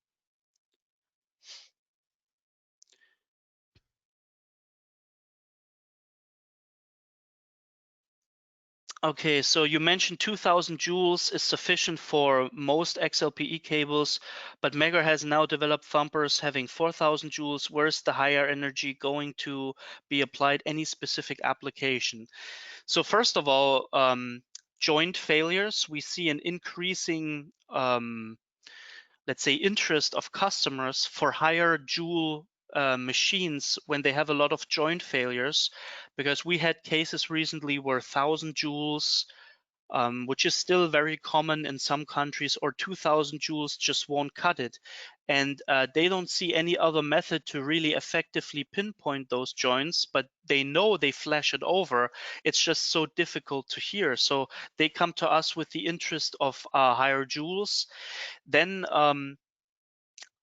S1: Okay, so you mentioned 2000 joules is sufficient for most XLPE cables, but MEGGER has now developed thumpers having 4000 joules. Where's the higher energy going to be applied? Any specific application? So first of all, joint failures, we see an increasing, let's say, interest of customers for higher joule machines when they have a lot of joint failures, because we had cases recently where 1000 joules, which is still very common in some countries, or 2000 joules just won't cut it. And they don't see any other method to really effectively pinpoint those joints, but they know they flash it over. It's just so difficult to hear. So they come to us with the interest of higher joules. Then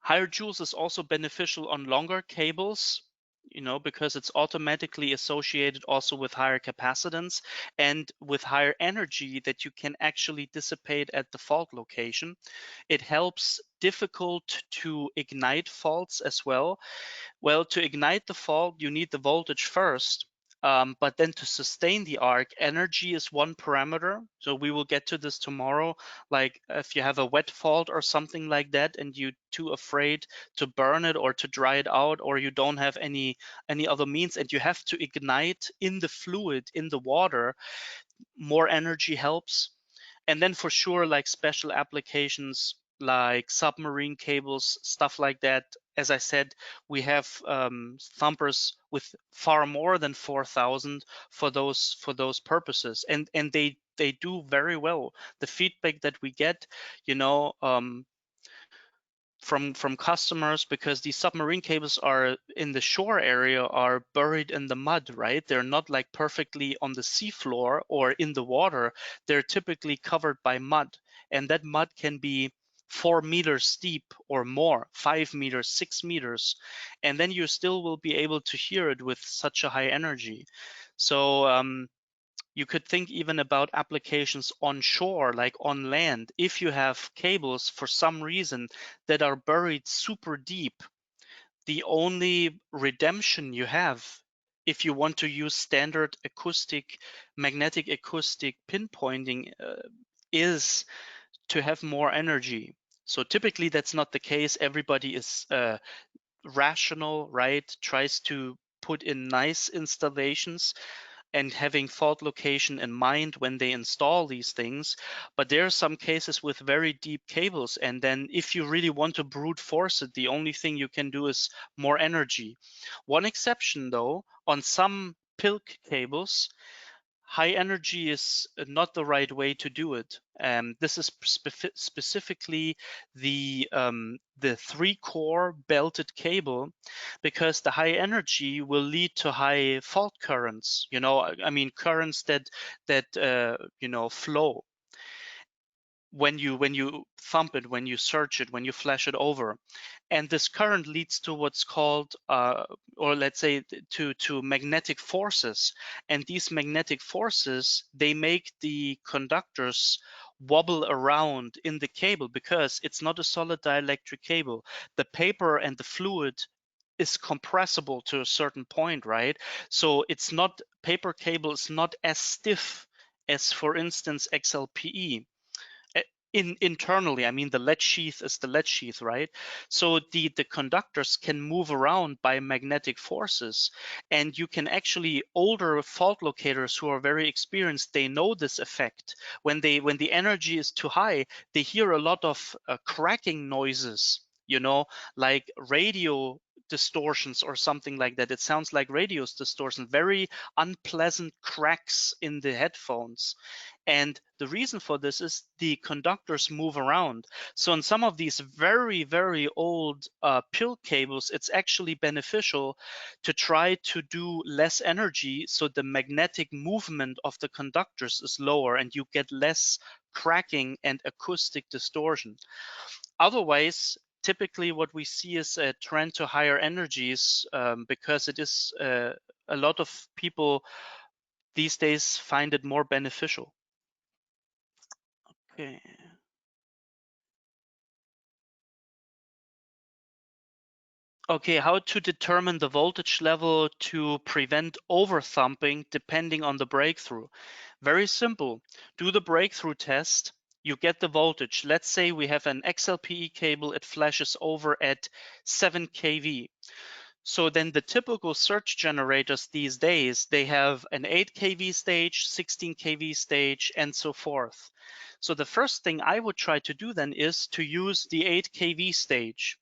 S1: higher joules is also beneficial on longer cables, because it's automatically associated also with higher capacitance and with higher energy that you can actually dissipate at the fault location. It helps difficult to ignite faults as well. Well, to ignite the fault, you need the voltage first. But then to sustain the arc, energy is one parameter. So we will get to this tomorrow. Like if you have a wet fault or something like that, and you're too afraid to burn it or to dry it out, or you don't have any other means, and you have to ignite in the fluid, in the water, more energy helps. And then for sure, like special applications like submarine cables, stuff like that. As I said, we have thumpers with far more than 4,000 for those purposes, and they do very well. The feedback that we get, you know, from customers, because these submarine cables are in the shore area, are buried in the mud, right? They're not like perfectly on the seafloor or in the water. They're typically covered by mud, and that mud can be 4 meters deep or more, 5 meters, 6 meters, and then you still will be able to hear it with such a high energy. So you could think even about applications on shore, like on land. If you have cables for some reason that are buried super deep, the only redemption you have, if you want to use standard acoustic, magnetic acoustic pinpointing, is to have more energy. So typically that's not the case. Everybody is rational, right? Tries to put in nice installations and having fault location in mind when they install these things. But there are some cases with very deep cables, and then if you really want to brute force it, the only thing you can do is more energy. One exception though, on some PILC cables, high energy is not the right way to do it. This is specifically the 3-core belted cable, because the high energy will lead to high fault currents. You know, I mean currents that you know, flow when you thump it, when you search it, when you flash it over. And this current leads to what's called, or let's say to magnetic forces. And these magnetic forces, they make the conductors wobble around in the cable, because it's not a solid dielectric cable. The paper and the fluid is compressible to a certain point, right? So it's not, paper cable is not as stiff as, for instance, XLPE. Internally, I mean, the lead sheath is the lead sheath, right? So the conductors can move around by magnetic forces, and you can actually, older fault locators who are very experienced, they know this effect. When the energy is too high, they hear a lot of cracking noises, you know, like radio distortions or something like that. It sounds like radio distortion, very unpleasant cracks in the headphones. And the reason for this is the conductors move around. So in some of these very, very old PIL cables, it's actually beneficial to try to do less energy, so the magnetic movement of the conductors is lower and you get less cracking and acoustic distortion. Otherwise, typically what we see is a trend to higher energies, because it is a lot of people these days find it more beneficial. Okay. Okay, how to determine the voltage level to prevent overthumping depending on the breakthrough. Very simple. Do the breakthrough test. You get the voltage. Let's say we have an XLPE cable, it flashes over at 7 kV. So then the typical search generators these days, they have an 8 kV stage, 16 kV stage, and so forth. So the first thing I would try to do then is to use the 8 kV stage.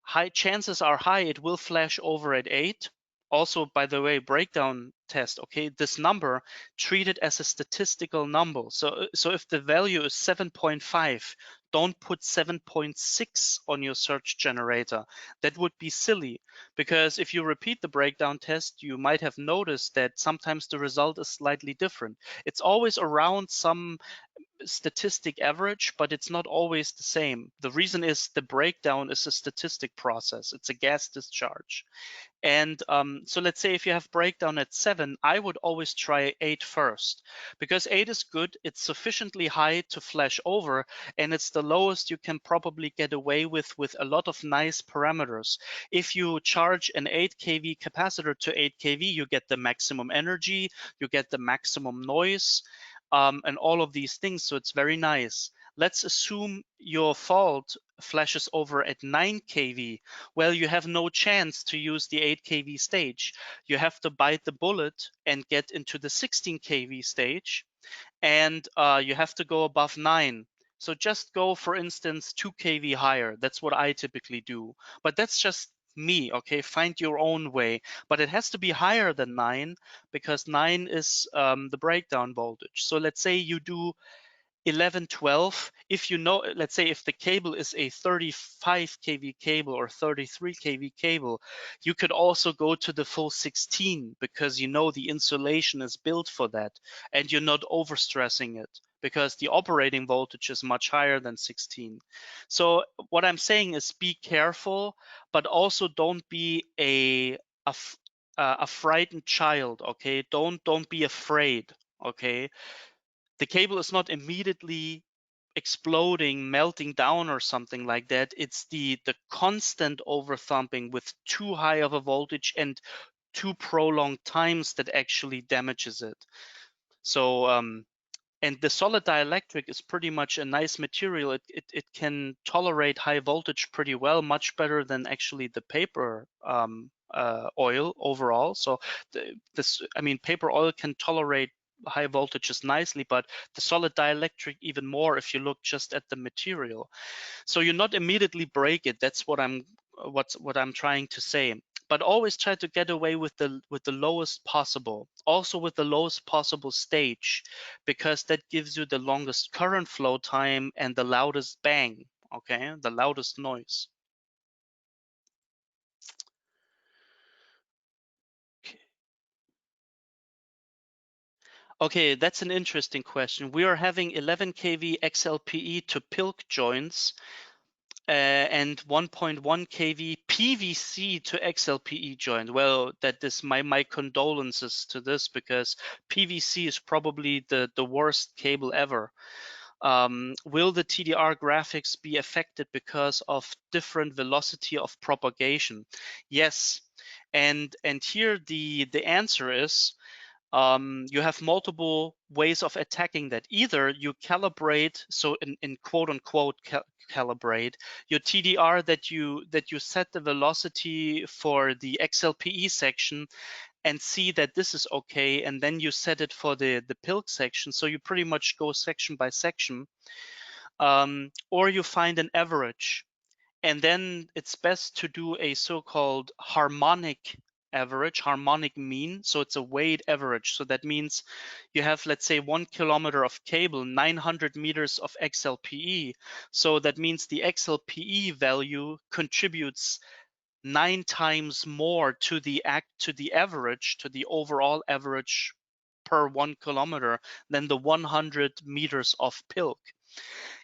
S1: High chances are high it will flash over at 8. Also, by the way, breakdown test, okay, this number, treat it as a statistical number. So if the value is 7.5, don't put 7.6 on your search generator. That would be silly, because if you repeat the breakdown test, you might have noticed that sometimes the result is slightly different. It's always around some statistic average, but it's not always the same. The reason is the breakdown is a statistic process. It's a gas discharge. And so let's say if you have breakdown at 7, I would always try 8 first, because 8 is good. It's sufficiently high to flash over, and it's the lowest you can probably get away with a lot of nice parameters. If you charge an 8 kV capacitor to 8 kV, you get the maximum energy, you get the maximum noise, and all of these things. So it's very nice. Let's assume your fault flashes over at 9 kV. Well, you have no chance to use the 8 kV stage. You have to bite the bullet and get into the 16 kV stage, and you have to go above 9. So just go, for instance, 2 kV higher. That's what I typically do. But that's just me, okay? Find your own way. But it has to be higher than 9, because 9 is the breakdown voltage. So let's say you do 11, 12. If you know, let's say if the cable is a 35 kV cable or 33 kV cable, you could also go to the full 16, because you know the insulation is built for that, and you're not overstressing it because the operating voltage is much higher than 16. So what I'm saying is be careful, but also don't be a frightened child, okay? Don't be afraid, okay? The cable is not immediately exploding, melting down or something like that. It's the constant overthumping with too high of a voltage and too prolonged times that actually damages it. So and the solid dielectric is pretty much a nice material. It can tolerate high voltage pretty well, much better than actually the paper oil overall. So paper oil can tolerate high voltages nicely, but the solid dielectric even more if you look just at the material. So you not immediately break it. That's what I'm trying to say. But always try to get away with the lowest possible, also with the lowest possible stage, because that gives you the longest current flow time and the loudest bang, okay, the loudest noise. Okay, that's an interesting question. We are having 11 kV XLPE to PILC joints and 1.1 kV PVC to XLPE joint. Well, that is my condolences to this, because PVC is probably the worst cable ever. Will the TDR graphics be affected because of different velocity of propagation? Yes, and here the answer is you have multiple ways of attacking that. Either you calibrate, so in quote unquote calibrate your TDR, that you set the velocity for the XLPE section and see that this is okay, and then you set it for the PILC section. So you pretty much go section by section, or you find an average. And then it's best to do a so-called harmonic average, harmonic mean. So it's a weighted average. So that means you have, let's say, 1 kilometer of cable, 900 meters of XLPE. So that means the XLPE value contributes 9 times more to the average, to the overall average per 1 kilometer than the 100 meters of PILC.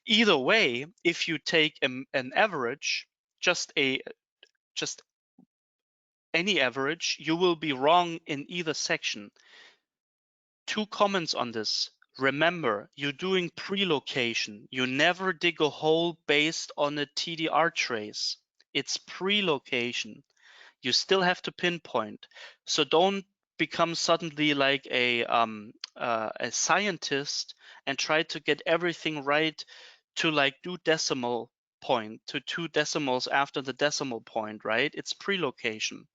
S1: Either way, if you take an average, just any average, you will be wrong in either section. 2 comments on this. Remember, you're doing pre-location. You never dig a hole based on a TDR trace. It's pre-location. You still have to pinpoint. So don't become suddenly like a scientist and try to get everything right to like do decimal point to 2 decimals after the decimal point, right? It's pre-location.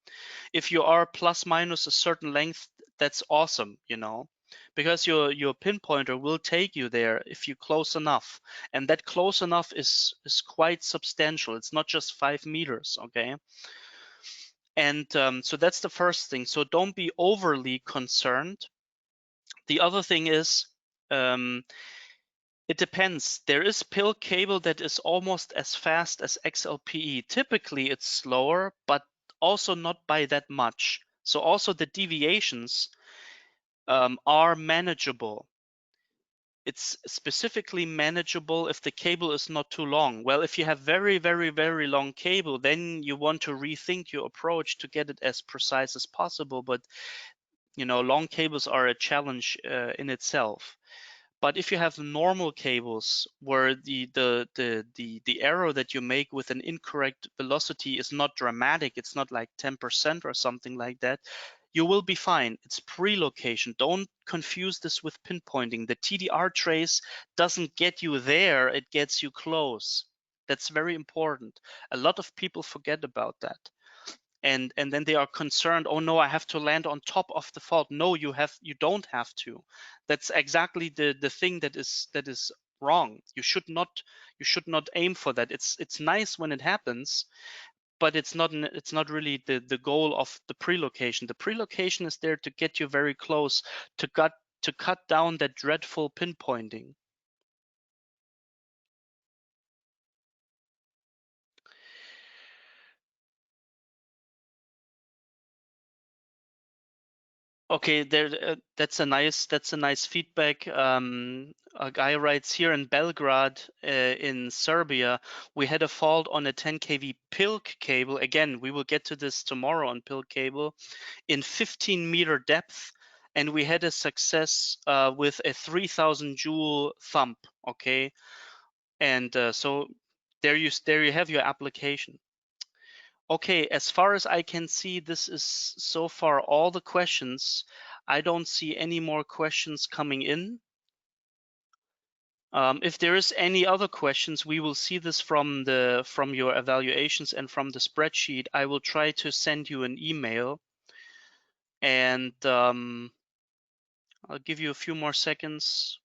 S1: If you are plus minus a certain length, that's awesome, you know, because your pinpointer will take you there if you close enough, and that close enough is quite substantial. It's not just 5 meters, okay? And so that's the first thing. So don't be overly concerned. The other thing is, it depends. There is PILC cable that is almost as fast as XLPE. Typically, it's slower, but also not by that much. So also the deviations are manageable. It's specifically manageable if the cable is not too long. Well, if you have very, very, very long cable, then you want to rethink your approach to get it as precise as possible. But long cables are a challenge in itself. But if you have normal cables where the error that you make with an incorrect velocity is not dramatic, it's not like 10% or something like that, you will be fine. It's pre-location. Don't confuse this with pinpointing. The TDR trace doesn't get you there, it gets you close. That's very important. A lot of people forget about that. And then they are concerned, oh no, I have to land on top of the fault. No, you don't have to. That's exactly the thing that is wrong. You should not aim for that. It's nice when it happens, but it's not really the goal of the pre-location. The pre-location is there to get you very close, to cut down that dreadful pinpointing. Okay, that's a nice feedback. A guy writes, here in Belgrade, in Serbia, we had a fault on a 10 kV PILC cable. Again, we will get to this tomorrow on PILC cable in 15-meter depth, and we had a success with a 3,000 joule thump. Okay, and so there you have your application. Okay, as far as I can see, this is so far all the questions. I don't see any more questions coming in. If there is any other questions, we will see this from your evaluations and from the spreadsheet. I will try to send you an email, and I'll give you a few more seconds.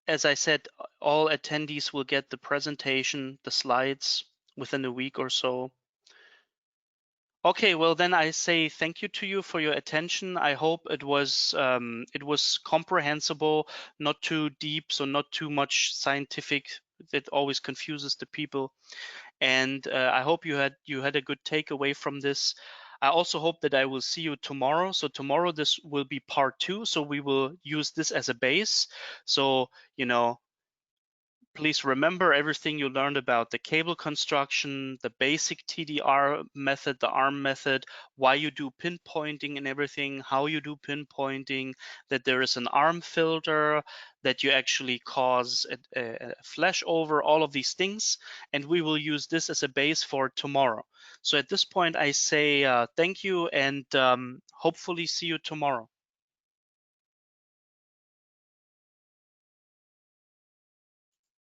S1: As I said, all attendees will get the presentation, the slides, within a week or so. Okay, well then I say thank you to you for your attention. I hope it was comprehensible, not too deep, so not too much scientific that always confuses the people. And I hope you had a good takeaway from this. I also hope that I will see you tomorrow. So tomorrow this will be part 2. So we will use this as a base. So please remember everything you learned about the cable construction, the basic TDR method, the ARM method, why you do pinpointing and everything, how you do pinpointing, that there is an ARM filter, that you actually cause a flashover, all of these things. And we will use this as a base for tomorrow. So at this point, I say thank you, and hopefully see you tomorrow.